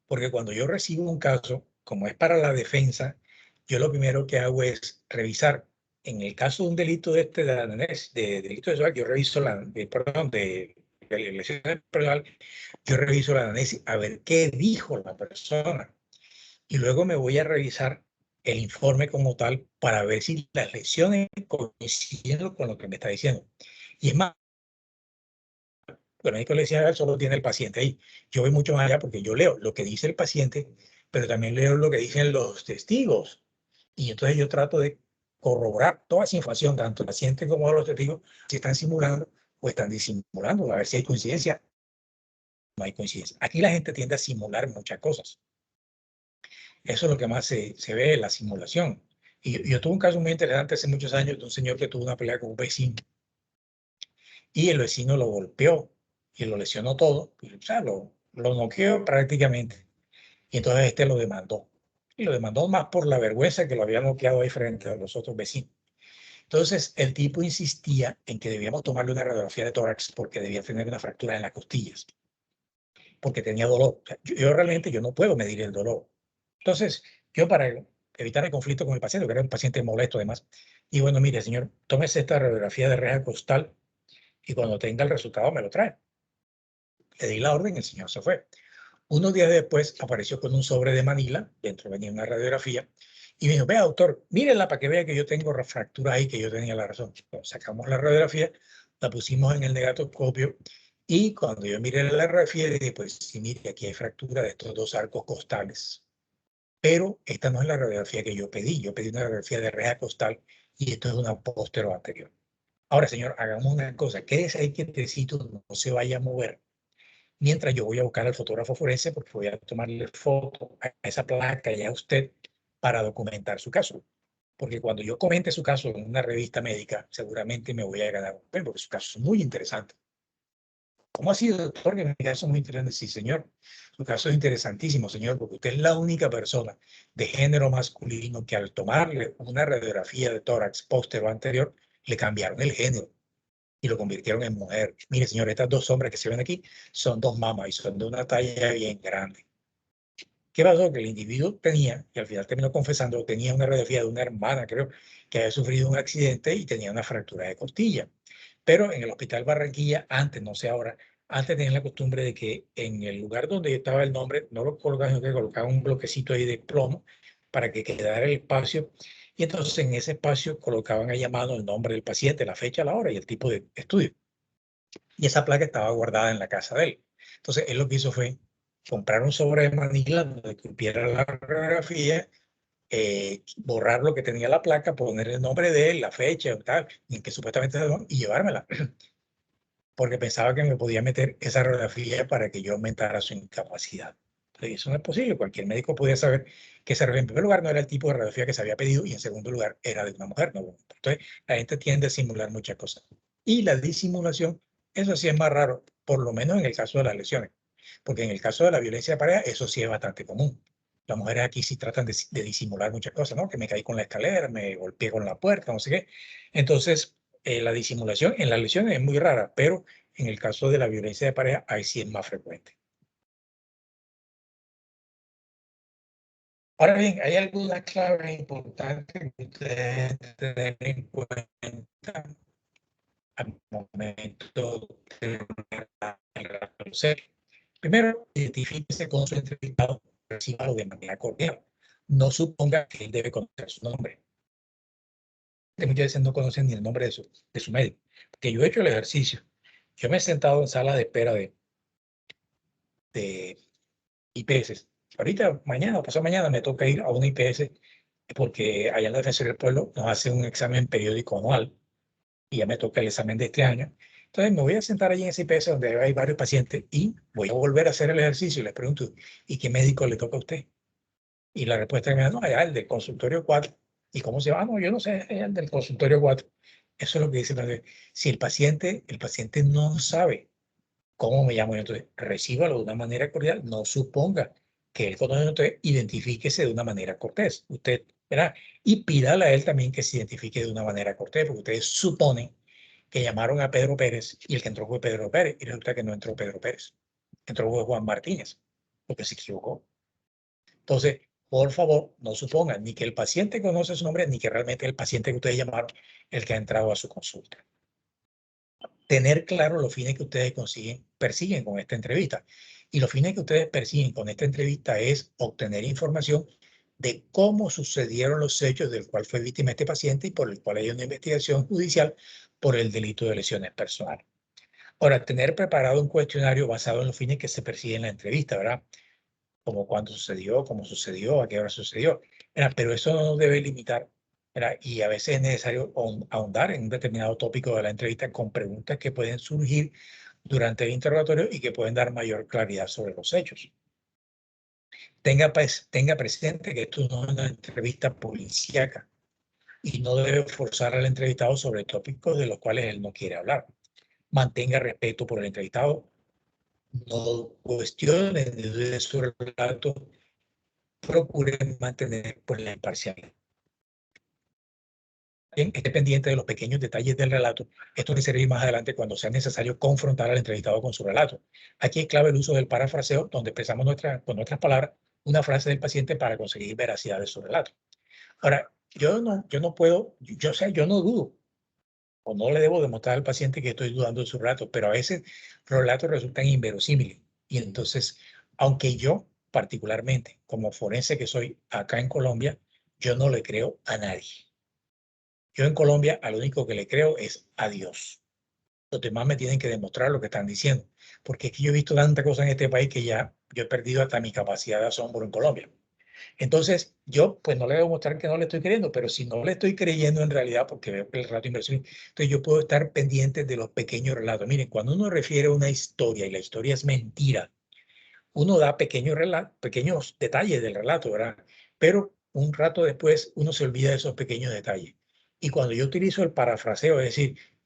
Speaker 1: Porque cuando yo recibo un caso, como es para la defensa, yo lo primero que hago es revisar. En el caso de un delito de delito sexual, yo reviso de lesión personal, yo reviso la análisis a ver qué dijo la persona. Y luego me voy a revisar el informe como tal para ver si las lesiones coinciden con lo que me está diciendo. Y es más, el médico le decía, solo tiene el paciente ahí. Yo voy mucho más allá porque yo leo lo que dice el paciente, pero también leo lo que dicen los testigos. Y entonces yo trato de corroborar toda esa información, tanto el paciente como los testigos, si están simulando o están disimulando, a ver si hay coincidencia. No hay coincidencia. Aquí la gente tiende a simular muchas cosas. Eso es lo que más se ve en la simulación. Y yo tuve un caso muy interesante hace muchos años de un señor que tuvo una pelea con un vecino y el vecino lo golpeó y lo lesionó todo, o sea, lo noqueó prácticamente. Y entonces este lo demandó. Y lo demandó más por la vergüenza que lo había noqueado ahí frente a los otros vecinos. Entonces el tipo insistía en que debíamos tomarle una radiografía de tórax porque debía tener una fractura en las costillas, porque tenía dolor. O sea, yo realmente yo no puedo medir el dolor. Entonces, yo para evitar el conflicto con el paciente, que era un paciente molesto además, y bueno, mire, señor, tómese esta radiografía de reja costal y cuando tenga el resultado me lo trae. Le di la orden y el señor se fue. Unos días después apareció con un sobre de Manila, dentro venía una radiografía, y me dijo, vea doctor, mírenla para que vea que yo tengo fracturas ahí, que yo tenía la razón. Bueno, sacamos la radiografía, la pusimos en el negatoscopio Y cuando yo miré la radiografía, dije, pues sí, mire, aquí hay fractura de estos dos arcos costales. Pero esta no es la radiografía que yo pedí. Yo pedí una radiografía de reja costal y esto es una póstero anterior. Ahora, señor, hagamos una cosa. Quédese ahí quietecito, no se vaya a mover. Mientras yo voy a buscar al fotógrafo forense porque voy a tomarle foto a esa placa y a usted para documentar su caso. Porque cuando yo comente su caso en una revista médica, seguramente me voy a ganar un premio, porque su caso es muy interesante. ¿Cómo ha sido, doctor? Que mi caso es muy interesante. Sí, señor. Su caso es interesantísimo, señor, porque usted es la única persona de género masculino que al tomarle una radiografía de tórax póstero anterior, le cambiaron el género y lo convirtieron en mujer. Mire, señor, estas dos sombras que se ven aquí son dos mamas y son de una talla bien grande. ¿Qué pasó? Que el individuo tenía, y al final terminó confesando, tenía una radiografía de una hermana, creo, que había sufrido un accidente y tenía una fractura de costilla. Pero en el Hospital Barranquilla, antes, no sé ahora, antes tenían la costumbre de que en el lugar donde estaba el nombre, no lo colocaban, sino que colocaban un bloquecito ahí de plomo para que quedara el espacio. Y entonces en ese espacio colocaban ahí a mano el nombre del paciente, la fecha, la hora y el tipo de estudio. Y esa placa estaba guardada en la casa de él. Entonces él lo que hizo fue comprar un sobre de Manila donde cupiera la radiografía, borrar lo que tenía la placa, poner el nombre de él, la fecha, tal, en que supuestamente se y llevármela. Porque pensaba que me podía meter esa radiografía para que yo aumentara su incapacidad. Entonces, eso no es posible. Cualquier médico podía saber que esa radiografía, en primer lugar, no era el tipo de radiografía que se había pedido y en segundo lugar, era de una mujer. ¿No? Entonces, la gente tiende a simular muchas cosas. Y la disimulación, eso sí es más raro, por lo menos en el caso de las lesiones. Porque en el caso de la violencia de pareja, eso sí es bastante común. Las mujeres aquí sí tratan de disimular muchas cosas, ¿no? Que me caí con la escalera, me golpeé con la puerta, no sé qué. Entonces, la disimulación en las lesiones es muy rara, pero en el caso de la violencia de pareja, ahí sí es más frecuente. Ahora bien, hay algunas claves importantes que ustedes deben tener en cuenta al momento de reconocer. Primero, identifíquese con su entrevistado, recíbalo de manera cordial. No suponga que él debe conocer su nombre. Muchas veces no conocen ni el nombre de su médico. Porque yo he hecho el ejercicio. Yo me he sentado en sala de espera de IPS. Ahorita, mañana o pasado mañana, me toca ir a una IPS porque allá en la Defensoría del Pueblo nos hace un examen periódico anual y ya me toca el examen de este año. Entonces me voy a sentar allí en esa IPS donde hay varios pacientes y voy a volver a hacer el ejercicio y les pregunto, ¿y qué médico le toca a usted? Y la respuesta que me da, no, allá el del consultorio 4. ¿Y cómo se llama? No, yo no sé, es el del consultorio 4. Eso es lo que dice. Si el paciente no sabe cómo me llamo yo, entonces recíbalo de una manera cordial, no suponga que él conoce, entonces identifíquese de una manera cortés. Usted, ¿verdad? Y pídale a él también que se identifique de una manera cortés, porque ustedes suponen que llamaron a Pedro Pérez y el que entró fue Pedro Pérez, y resulta que no entró Pedro Pérez, entró fue Juan Martínez, porque se equivocó. Entonces, por favor, no supongan ni que el paciente conoce su nombre, ni que realmente el paciente que ustedes llamaron el que ha entrado a su consulta. Tener claro los fines que ustedes persiguen con esta entrevista. Y los fines que ustedes persiguen con esta entrevista es obtener información de cómo sucedieron los hechos del cual fue víctima este paciente y por el cual hay una investigación judicial por el delito de lesiones personales. Ahora, tener preparado un cuestionario basado en los fines que se persiguen en la entrevista, ¿verdad? Como cuándo sucedió, cómo sucedió, a qué hora sucedió. Pero eso no nos debe limitar. Y a veces es necesario ahondar en un determinado tópico de la entrevista con preguntas que pueden surgir durante el interrogatorio y que pueden dar mayor claridad sobre los hechos. Tenga presente que esto no es una entrevista policíaca y no debe forzar al entrevistado sobre tópicos de los cuales él no quiere hablar. Mantenga respeto por el entrevistado, no cuestione de su relato, procure mantener pues, la imparcialidad. Esté pendiente de los pequeños detalles del relato. Esto le servirá más adelante cuando sea necesario confrontar al entrevistado con su relato. Aquí es clave el uso del parafraseo, donde expresamos con nuestras palabras una frase del paciente para conseguir veracidad de su relato. Ahora, yo no puedo, yo no dudo o no le debo demostrar al paciente que estoy dudando de su relato, pero a veces los relatos resultan inverosímiles. Y entonces, aunque yo particularmente, como forense que soy acá en Colombia, yo no le creo a nadie. Yo en Colombia al único que le creo es a Dios. Los demás me tienen que demostrar lo que están diciendo. Porque es que yo he visto tanta cosa en este país que ya yo he perdido hasta mi capacidad de asombro en Colombia. Entonces, yo pues no le debo mostrar que no le estoy creyendo, pero si no le estoy creyendo en realidad, porque veo que el relato de inversión, entonces yo puedo estar pendiente de los pequeños relatos. Miren, cuando uno refiere a una historia y la historia es mentira, uno da pequeños detalles del relato, ¿verdad? Pero un rato después uno se olvida de esos pequeños detalles. Y cuando yo utilizo el parafraseo, es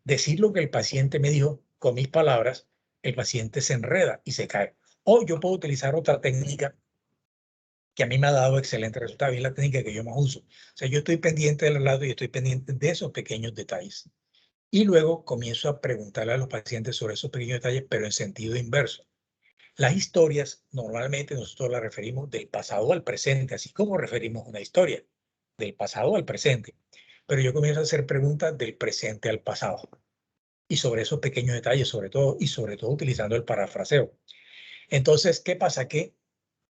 Speaker 1: decir lo que el paciente me dijo con mis palabras, el paciente se enreda y se cae. O yo puedo utilizar otra técnica que a mí me ha dado excelentes resultados, y es la técnica que yo más uso. O sea, yo estoy pendiente del relato y estoy pendiente de esos pequeños detalles. Y luego comienzo a preguntarle a los pacientes sobre esos pequeños detalles, pero en sentido inverso. Las historias normalmente nosotros las referimos del pasado al presente, así como referimos una historia del pasado al presente. Pero yo comienzo a hacer preguntas del presente al pasado y sobre esos pequeños detalles, sobre todo utilizando el parafraseo. Entonces, ¿qué pasa? Que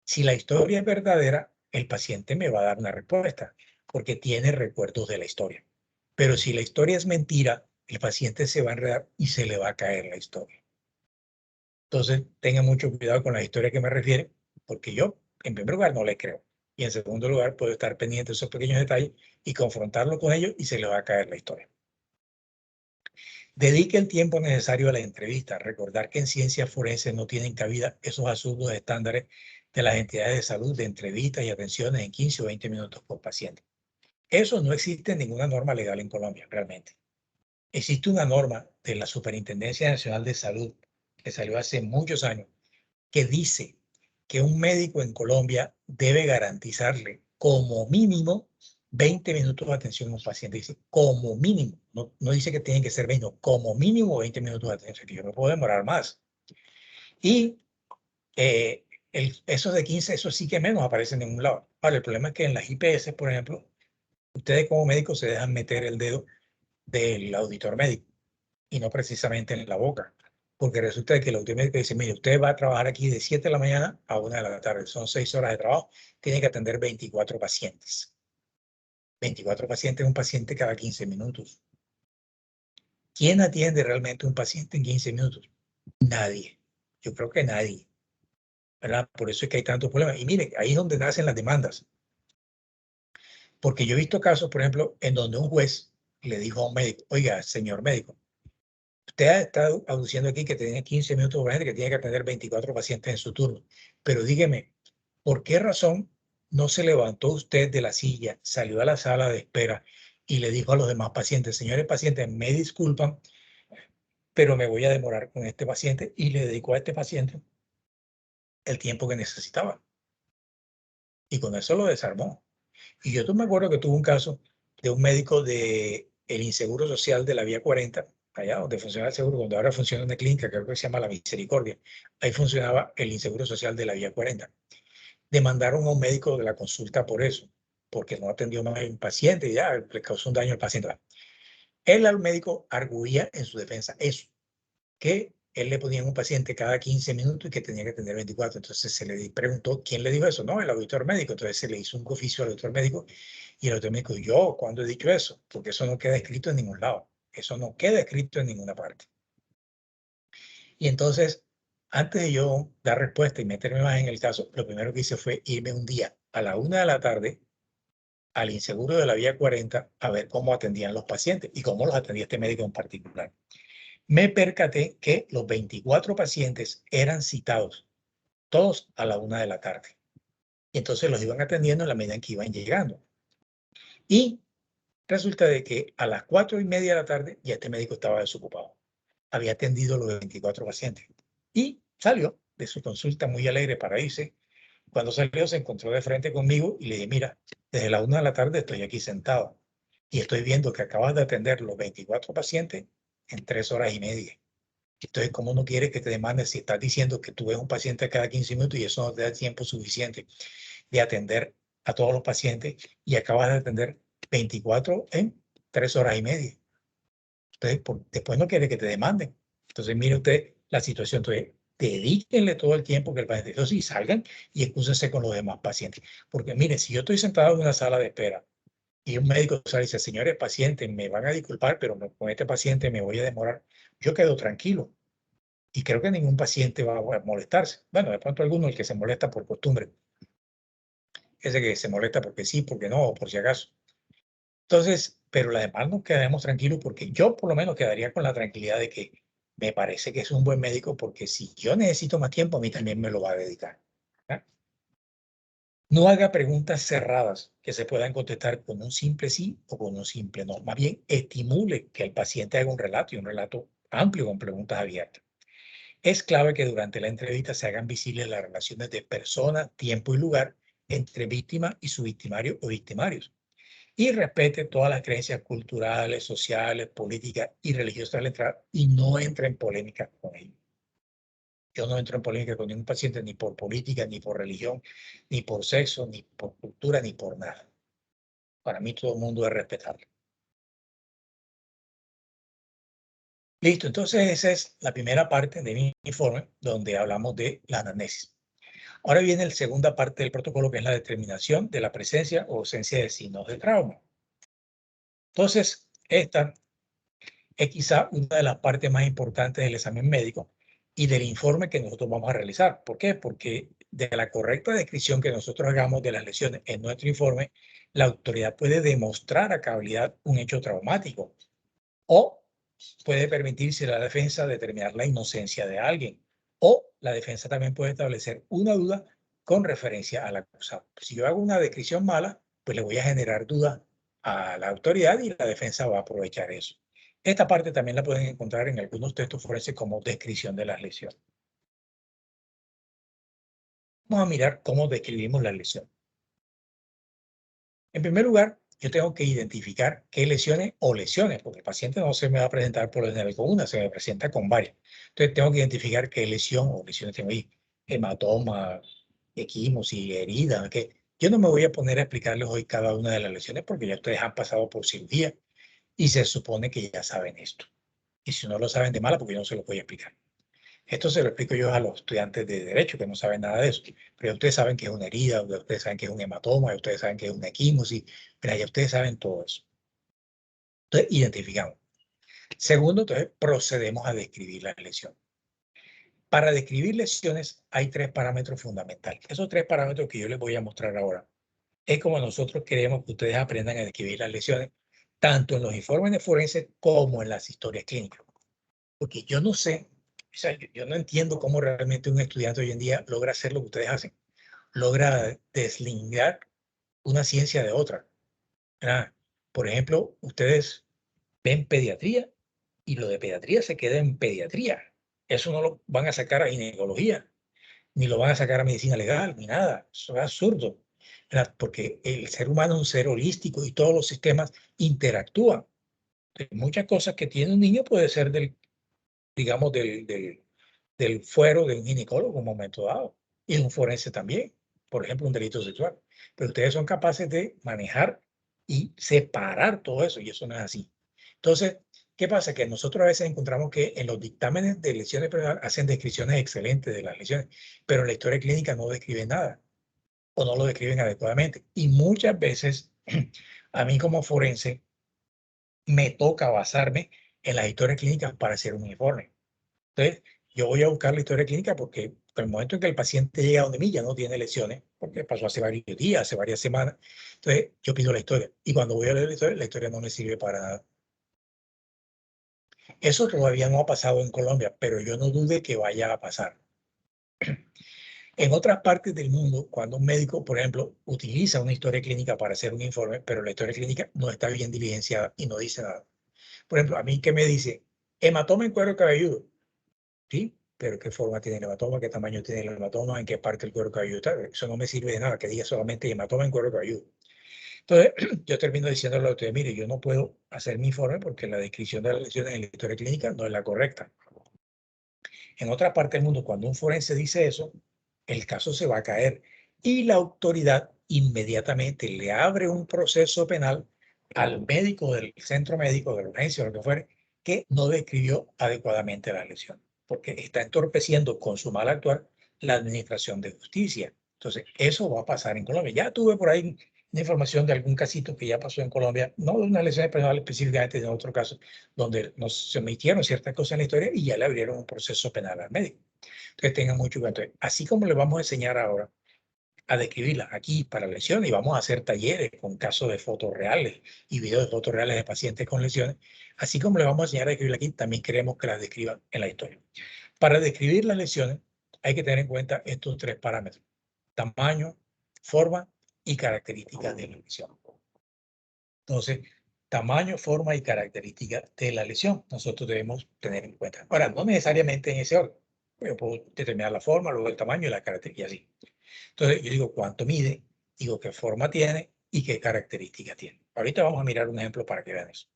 Speaker 1: si la historia es verdadera, el paciente me va a dar una respuesta porque tiene recuerdos de la historia. Pero si la historia es mentira, el paciente se va a enredar y se le va a caer la historia. Entonces, tenga mucho cuidado con la historia que me refiere, porque yo, en primer lugar, no le creo. Y en segundo lugar, puedo estar pendiente de esos pequeños detalles y confrontarlo con ellos y se le va a caer la historia. Dedique el tiempo necesario a la entrevista. Recordar que en ciencias forenses no tienen cabida esos absurdos estándares de las entidades de salud de entrevistas y atenciones en 15 o 20 minutos por paciente. Eso no existe en ninguna norma legal en Colombia, realmente. Existe una norma de la Superintendencia Nacional de Salud que salió hace muchos años que dice que un médico en Colombia debe garantizarle como mínimo 20 minutos de atención a un paciente. Dice como mínimo, no dice que tienen que ser 20, no, como mínimo 20 minutos de atención, que yo no puedo demorar más. Y esos de 15, eso sí que menos aparece en ningún lado. Ahora, el problema es que en las IPS, por ejemplo, ustedes como médicos se dejan meter el dedo del auditor médico y no precisamente en la boca. Porque resulta que el auditor médico dice, mire, usted va a trabajar aquí de 7 de la mañana a 1 de la tarde. Son 6 horas de trabajo. Tiene que atender 24 pacientes. 24 pacientes, un paciente cada 15 minutos. ¿Quién atiende realmente un paciente en 15 minutos? Nadie. Yo creo que nadie. ¿Verdad? Por eso es que hay tantos problemas. Y miren, ahí es donde nacen las demandas. Porque yo he visto casos, por ejemplo, en donde un juez le dijo a un médico, oiga, señor médico, usted ha estado aduciendo aquí que tiene 15 minutos por gente que tiene que atender 24 pacientes en su turno. Pero dígame, ¿por qué razón no se levantó usted de la silla, salió a la sala de espera y le dijo a los demás pacientes, señores pacientes, me disculpan, pero me voy a demorar con este paciente, y le dedicó a este paciente el tiempo que necesitaba? Y con eso lo desarmó. Y yo me acuerdo que tuve un caso de un médico de el Inseguro Social de la Vía 40, allá donde funcionaba el seguro, donde ahora funciona una clínica, creo que se llama La Misericordia. Ahí funcionaba el Inseguro Social de la Vía 40. Demandaron a un médico de la consulta por eso, porque no atendió más a un paciente y ya le causó un daño al paciente. Él al médico arguía en su defensa eso, que él le ponía un paciente cada 15 minutos y que tenía que tener 24. Entonces se le preguntó, ¿quién le dijo eso? No, el auditor médico. Entonces se le hizo un oficio al auditor médico y el auditor médico, yo, ¿cuándo he dicho eso? Porque eso no queda escrito en ningún lado. Eso no queda escrito en ninguna parte. Y entonces, antes de yo dar respuesta y meterme más en el caso, lo primero que hice fue irme un día a la 1 de la tarde al Inseguro de la Vía 40 a ver cómo atendían los pacientes y cómo los atendía este médico en particular. Me percaté que los 24 pacientes eran citados, todos a la 1 de la tarde. Y entonces los iban atendiendo en la medida en que iban llegando. Y resulta de que a las 4:30 de la tarde ya este médico estaba desocupado. Había atendido los 24 pacientes. Y salió de su consulta muy alegre para irse. Cuando salió se encontró de frente conmigo y le dije, mira, desde la 1 de la tarde estoy aquí sentado y estoy viendo que acabas de atender los 24 pacientes en 3 horas y media. Entonces, ¿cómo no quieres que te demande si estás diciendo que tú ves un paciente cada 15 minutos y eso no te da tiempo suficiente de atender a todos los pacientes y acabas de atender 24 en 3 horas y media? Entonces, después no quiere que te demanden. Entonces, mire usted la situación. Entonces, dedíquenle todo el tiempo que el paciente. Entonces, sí, salgan y excúsense con los demás pacientes. Porque mire, si yo estoy sentado en una sala de espera y un médico sale y dice, señores pacientes, me van a disculpar, pero con este paciente me voy a demorar yo quedo tranquilo y creo que ningún paciente va a molestarse. Bueno, de pronto alguno el que se molesta por costumbre, ese que se molesta porque sí, porque no, o por si acaso. Entonces, pero la demás nos quedaremos tranquilos porque yo por lo menos quedaría con la tranquilidad de que me parece que es un buen médico porque si yo necesito más tiempo, a mí también me lo va a dedicar. ¿Ya? No haga preguntas cerradas que se puedan contestar con un simple sí o con un simple no. Más bien, estimule que el paciente haga un relato y un relato amplio con preguntas abiertas. Es clave que durante la entrevista se hagan visibles las relaciones de persona, tiempo y lugar entre víctima y su victimario o victimarios. Y respete todas las creencias culturales, sociales, políticas y religiosas al entrar y no entre en polémica con ellos. Yo no entro en polémica con ningún paciente ni por política, ni por religión, ni por sexo, ni por cultura, ni por nada. Para mí todo el mundo es respetable. Listo, entonces esa es la primera parte de mi informe donde hablamos de la anamnesis. Ahora viene la segunda parte del protocolo que es la determinación de la presencia o ausencia de signos de trauma. Entonces, esta es quizá una de las partes más importantes del examen médico y del informe que nosotros vamos a realizar. ¿Por qué? Porque de la correcta descripción que nosotros hagamos de las lesiones en nuestro informe, la autoridad puede demostrar a cabalidad un hecho traumático o puede permitirse a la defensa determinar la inocencia de alguien o la defensa también puede establecer una duda con referencia al acusado. Si yo hago una descripción mala, pues le voy a generar duda a la autoridad y la defensa va a aprovechar eso. Esta parte también la pueden encontrar en algunos textos forenses como descripción de las lesiones. Vamos a mirar cómo describimos las lesiones. En primer lugar, yo tengo que identificar qué lesiones o lesiones, porque el paciente no se me va a presentar por general con una, se me presenta con varias. Entonces tengo que identificar qué lesión o lesiones tengo ahí, hematoma, equimosis, herida, que yo no me voy a poner a explicarles hoy cada una de las lesiones porque ya ustedes han pasado por cirugía y se supone que ya saben esto. Y si no lo saben de mala, porque yo no se lo voy a explicar. Esto se lo explico yo a los estudiantes de Derecho que no saben nada de eso. Pero ya ustedes saben que es una herida, ya ustedes saben que es un hematoma, ya ustedes saben que es una equimosis, pero ya ustedes saben todo eso. Entonces, identificamos. Segundo, entonces, procedemos a describir la lesión. Para describir lesiones hay tres parámetros fundamentales. Esos tres parámetros que yo les voy a mostrar ahora es como nosotros queremos que ustedes aprendan a describir las lesiones, tanto en los informes forenses como en las historias clínicas. Porque yo no sé, o sea, yo no entiendo cómo realmente un estudiante hoy en día logra hacer lo que ustedes hacen. Logra deslindar una ciencia de otra. ¿Verdad? Por ejemplo, ustedes ven pediatría y lo de pediatría se queda en pediatría. Eso no lo van a sacar a ginecología, ni lo van a sacar a medicina legal, ni nada. Eso es absurdo. ¿Verdad? Porque el ser humano es un ser holístico y todos los sistemas interactúan. Entonces, muchas cosas que tiene un niño puede ser del, digamos, del fuero de un ginecólogo en un momento dado. Y un forense también, por ejemplo, un delito sexual. Pero ustedes son capaces de manejar y separar todo eso, y eso no es así. Entonces, ¿qué pasa? Que nosotros a veces encontramos que en los dictámenes de lesiones penales hacen descripciones excelentes de las lesiones, pero en la historia clínica no describen nada o no lo describen adecuadamente. Y muchas veces, a mí como forense, me toca basarme en las historias clínicas para hacer un informe. Entonces, yo voy a buscar la historia clínica porque en el momento en que el paciente llega a donde mí ya no tiene lesiones, porque pasó hace varios días, hace varias semanas. Entonces, yo pido la historia. Y cuando voy a leer la historia no me sirve para nada. Eso todavía no ha pasado en Colombia, pero yo no dude que vaya a pasar. En otras partes del mundo, cuando un médico, por ejemplo, utiliza una historia clínica para hacer un informe, pero la historia clínica no está bien diligenciada y no dice nada. Por ejemplo, a mí, ¿qué me dice? Hematoma en cuero cabelludo. Sí, pero qué forma tiene el hematoma, qué tamaño tiene el hematoma, en qué parte del cuero cabelludo está. Eso no me sirve de nada, que diga solamente hematoma en cuero cabelludo. Entonces, yo termino diciéndole a usted, mire, yo no puedo hacer mi informe porque la descripción de las lesiones en la historia clínica no es la correcta. En otra parte del mundo, cuando un forense dice eso, el caso se va a caer y la autoridad inmediatamente le abre un proceso penal al médico del centro médico, de la urgencia o lo que fuere, que no describió adecuadamente la lesión, porque está entorpeciendo con su mal actuar la administración de justicia. Entonces, eso va a pasar en Colombia. Ya tuve por ahí una información de algún casito que ya pasó en Colombia, no de una lesión penal específicamente, de otro caso, donde nos se omitieron ciertas cosas en la historia y ya le abrieron un proceso penal al médico. Entonces tengan mucho cuidado. Así como le vamos a enseñar ahora a describirlas aquí para lesiones y vamos a hacer talleres con casos de fotos reales y videos de fotos reales de pacientes con lesiones, así como le vamos a enseñar a describir aquí, también queremos que las describan en la historia. Para describir las lesiones hay que tener en cuenta estos tres parámetros: tamaño, forma y características de la lesión. Entonces, tamaño, forma y características de la lesión nosotros debemos tener en cuenta. Ahora, no necesariamente en ese orden. Yo puedo determinar la forma, luego el tamaño y la característica, y así. Entonces, yo digo cuánto mide, digo qué forma tiene y qué características tiene. Ahorita vamos a mirar un ejemplo para que vean eso.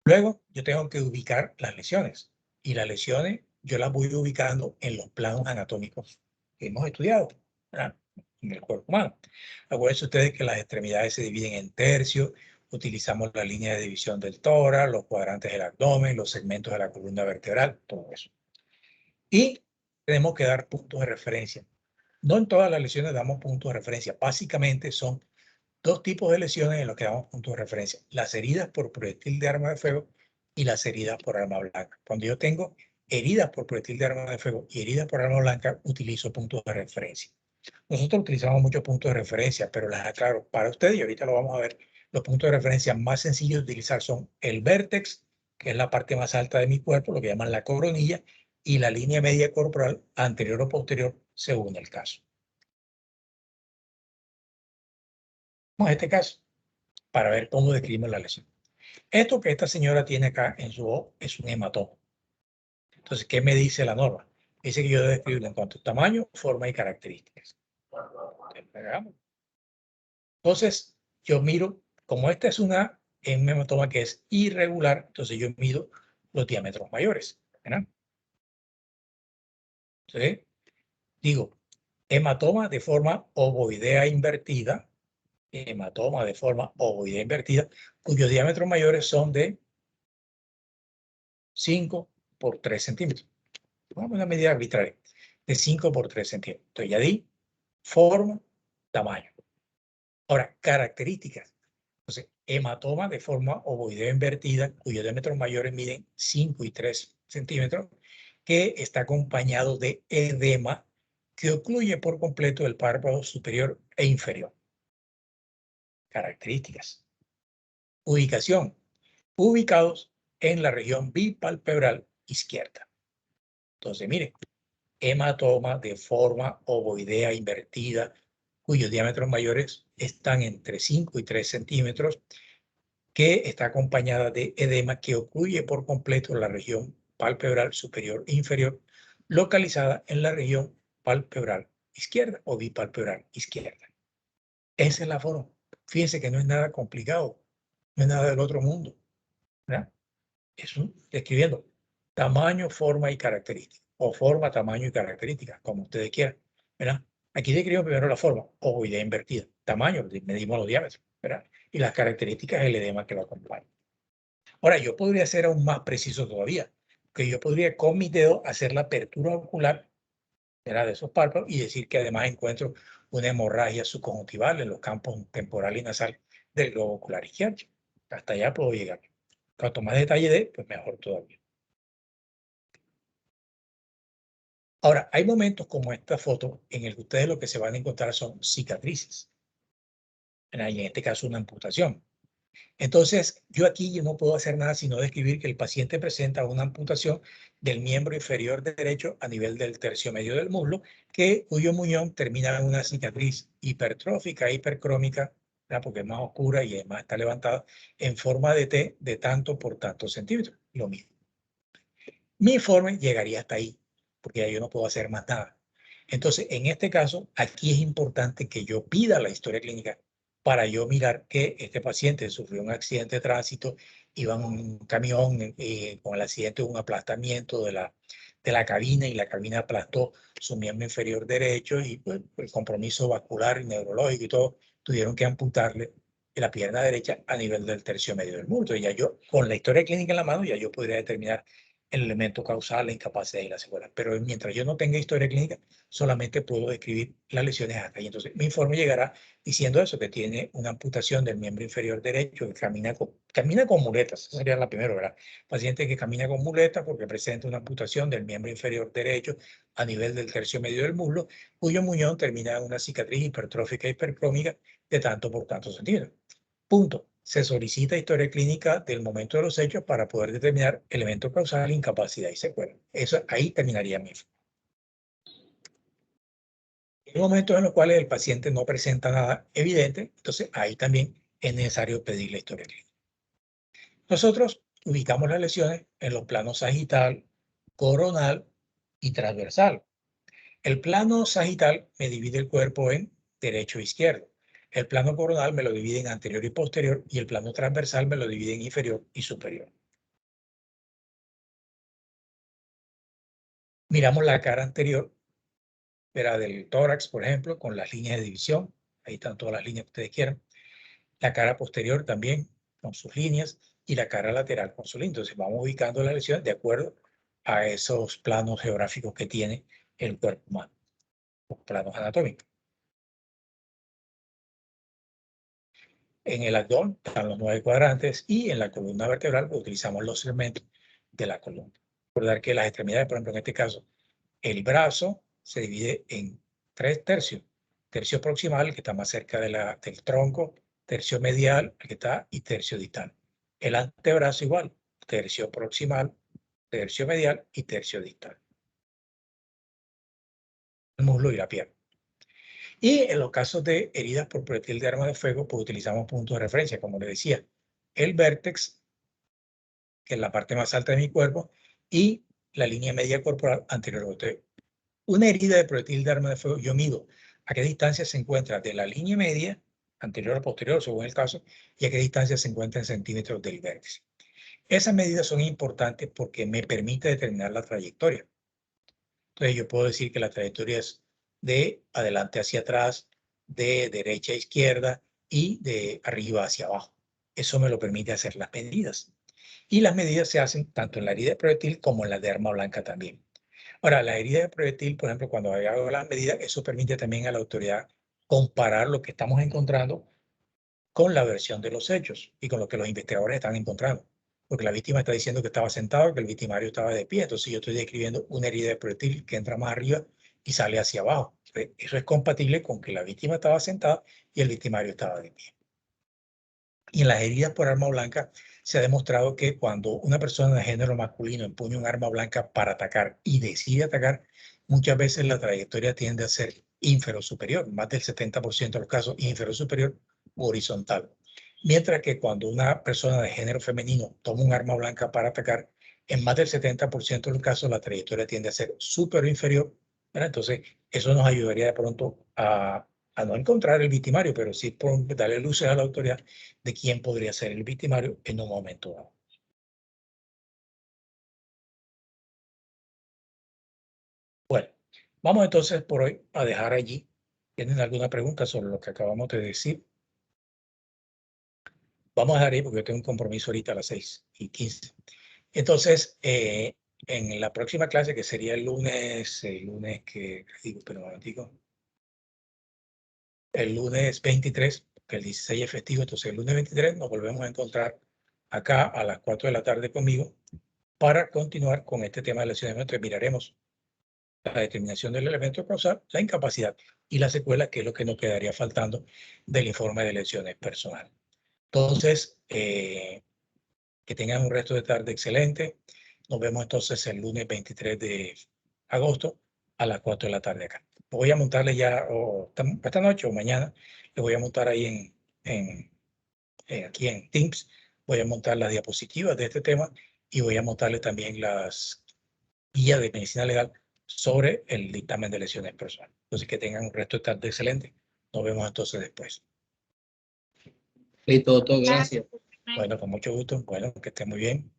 Speaker 1: Luego, yo tengo que ubicar las lesiones. Y las lesiones yo las voy ubicando en los planos anatómicos que hemos estudiado, ¿verdad?, en el cuerpo humano. Acuérdense ustedes que las extremidades se dividen en tercios. Utilizamos la línea de división del tórax, los cuadrantes del abdomen, los segmentos de la columna vertebral, todo eso. Y tenemos que dar puntos de referencia. No en todas las lesiones damos puntos de referencia. Básicamente son dos tipos de lesiones en los que damos puntos de referencia: las heridas por proyectil de arma de fuego y las heridas por arma blanca. Cuando yo tengo heridas por proyectil de arma de fuego y heridas por arma blanca, utilizo puntos de referencia. Nosotros utilizamos muchos puntos de referencia, pero les aclaro para ustedes, y ahorita lo vamos a ver, los puntos de referencia más sencillos de utilizar son el vértex, que es la parte más alta de mi cuerpo, lo que llaman la coronilla, y la línea media corporal anterior o posterior, según el caso. Vamos a este caso para ver cómo describimos la lesión. Esto que esta señora tiene acá en su ojo es un hematoma. Entonces, ¿qué me dice la norma? Dice que yo debo describirlo en cuanto a tamaño, forma y características. Entonces, yo miro, como esta es un hematoma que es irregular, entonces yo mido los diámetros mayores, ¿verdad? Entonces, digo, hematoma de forma ovoidea invertida, hematoma de forma ovoidea invertida, cuyos diámetros mayores son de 5 por 3 centímetros. Vamos a una medida arbitraria, de 5 por 3 centímetros. Entonces ya di forma, tamaño. Ahora, características. Entonces, hematoma de forma ovoidea invertida, cuyos diámetros mayores miden 5 y 3 centímetros, que está acompañado de edema que ocluye por completo el párpado superior e inferior. Características. Ubicación. Ubicados en la región bipalpebral izquierda. Entonces, miren, hematoma de forma ovoidea invertida, cuyos diámetros mayores están entre 5 y 3 centímetros, que está acompañada de edema que ocluye por completo la región palpebral superior e inferior, localizada en la región palpebral izquierda o bipalpebral izquierda. Esa es la forma. Fíjense que no es nada complicado, no es nada del otro mundo, ¿verdad? Es describiendo tamaño, forma y características, o forma, tamaño y características, como ustedes quieran, ¿verdad? Aquí describimos primero la forma, ovoidea invertida, tamaño, medimos los diámetros, ¿verdad? Y las características, el edema que lo acompaña. Ahora, yo podría ser aún más preciso todavía, que yo podría con mi dedo hacer la apertura ocular, ¿verdad?, de esos párpados, y decir que además encuentro una hemorragia subconjuntival en los campos temporal y nasal del globo ocular izquierdo. Hasta allá puedo llegar. Cuanto más detalle dé, pues mejor todavía. Ahora, hay momentos como esta foto en el que ustedes lo que se van a encontrar son cicatrices, ¿verdad?, y en este caso una amputación. Entonces, yo no puedo hacer nada sino describir que el paciente presenta una amputación del miembro inferior derecho a nivel del tercio medio del muslo, cuyo muñón termina en una cicatriz hipertrófica, hipercrómica, ¿verdad?, porque es más oscura y además está levantada en forma de T de tanto por tantos centímetros. Lo mismo. Mi informe llegaría hasta ahí, porque ya yo no puedo hacer más nada. Entonces, en este caso, aquí es importante que yo pida la historia clínica para yo mirar que este paciente sufrió un accidente de tránsito, iba en un camión, con el accidente hubo un aplastamiento de la cabina y la cabina aplastó su miembro inferior derecho y pues, el compromiso vascular y neurológico y todo, tuvieron que amputarle la pierna derecha a nivel del tercio medio del muslo. Y ya yo, con la historia clínica en la mano, ya yo podría determinar el elemento causal, la incapacidad y la secuela. Pero mientras yo no tenga historia clínica, solamente puedo describir las lesiones hasta ahí. Entonces, mi informe llegará diciendo eso, que tiene una amputación del miembro inferior derecho, que camina con muletas. Esa sería la primera, ¿verdad? Paciente que camina con muletas porque presenta una amputación del miembro inferior derecho a nivel del tercio medio del muslo, cuyo muñón termina en una cicatriz hipertrófica hipercrómica de tanto por tanto centímetros. Punto. Se solicita historia clínica del momento de los hechos para poder determinar elemento causal, incapacidad y secuela. Eso ahí terminaría mi informe. En momentos en los cuales el paciente no presenta nada evidente, entonces ahí también es necesario pedir la historia clínica. Nosotros ubicamos las lesiones en los planos sagital, coronal y transversal. El plano sagital me divide el cuerpo en derecho e izquierdo. El plano coronal me lo divide en anterior y posterior y el plano transversal me lo divide en inferior y superior. Miramos la cara anterior, era del tórax, por ejemplo, con las líneas de división. Ahí están todas las líneas que ustedes quieran. La cara posterior también, con sus líneas, y la cara lateral con su línea. Entonces vamos ubicando la lesión de acuerdo a esos planos geográficos que tiene el cuerpo humano, los planos anatómicos. En el abdomen están los 9 cuadrantes y en la columna vertebral pues, utilizamos los segmentos de la columna. Recordar que las extremidades, por ejemplo, en este caso, el brazo se divide en 3 tercios. Tercio proximal, el que está más cerca del tronco, tercio medial, el que está, y tercio distal. El antebrazo igual, tercio proximal, tercio medial y tercio distal. El muslo y la pierna. Y en los casos de heridas por proyectil de arma de fuego, pues utilizamos puntos de referencia, como les decía, el vértex, que es la parte más alta de mi cuerpo, y la línea media corporal anterior a usted. Una herida de proyectil de arma de fuego, yo mido a qué distancia se encuentra de la línea media, anterior o posterior, según el caso, y a qué distancia se encuentra en centímetros del vértice. Esas medidas son importantes porque me permite determinar la trayectoria. Entonces yo puedo decir que la trayectoria es de adelante hacia atrás, de derecha a izquierda y de arriba hacia abajo. Eso me lo permite hacer las medidas. Y las medidas se hacen tanto en la herida de proyectil como en la de arma blanca también. Ahora, la herida de proyectil, por ejemplo, cuando hago las medidas, eso permite también a la autoridad comparar lo que estamos encontrando con la versión de los hechos y con lo que los investigadores están encontrando. Porque la víctima está diciendo que estaba sentado, que el victimario estaba de pie. Entonces yo estoy describiendo una herida de proyectil que entra más arriba y sale hacia abajo. Entonces, eso es compatible con que la víctima estaba sentada y el victimario estaba de pie. Y en las heridas por arma blanca se ha demostrado que cuando una persona de género masculino empuña un arma blanca para atacar y decide atacar, muchas veces la trayectoria tiende a ser inferior superior, más del 70% de los casos inferior superior u horizontal. Mientras que cuando una persona de género femenino toma un arma blanca para atacar, en más del 70% de los casos la trayectoria tiende a ser superior inferior. ¿Verdad? Entonces, eso nos ayudaría de pronto a no encontrar el victimario, pero sí por darle luces a la autoridad de quién podría ser el victimario en un momento dado. Bueno, vamos entonces por hoy a dejar allí. ¿Tienen alguna pregunta sobre lo que acabamos de decir? Vamos a dejar ahí porque yo tengo un compromiso ahorita a las 6:15. Entonces, en la próxima clase, que sería el lunes que digo, pero un momentico, el lunes 23, que el 16 es festivo, entonces el lunes 23 nos volvemos a encontrar acá a las 4 de la tarde conmigo para continuar con este tema de lesiones. Entonces miraremos la determinación del elemento causal, la incapacidad y la secuela, que es lo que nos quedaría faltando del informe de lesiones personal. Entonces, que tengan un resto de tarde excelente. Nos vemos entonces el lunes 23 de agosto a las 4 de la tarde acá. Voy a montarle ya, o esta noche o mañana, le voy a montar ahí aquí en Teams, voy a montar las diapositivas de este tema y voy a montarle también las guías de medicina legal sobre el dictamen de lesiones personales. Entonces, que tengan un resto de tarde excelente. Nos vemos entonces después.
Speaker 2: Listo, doctor, gracias.
Speaker 1: Bueno, con mucho gusto. Bueno, que estén muy bien.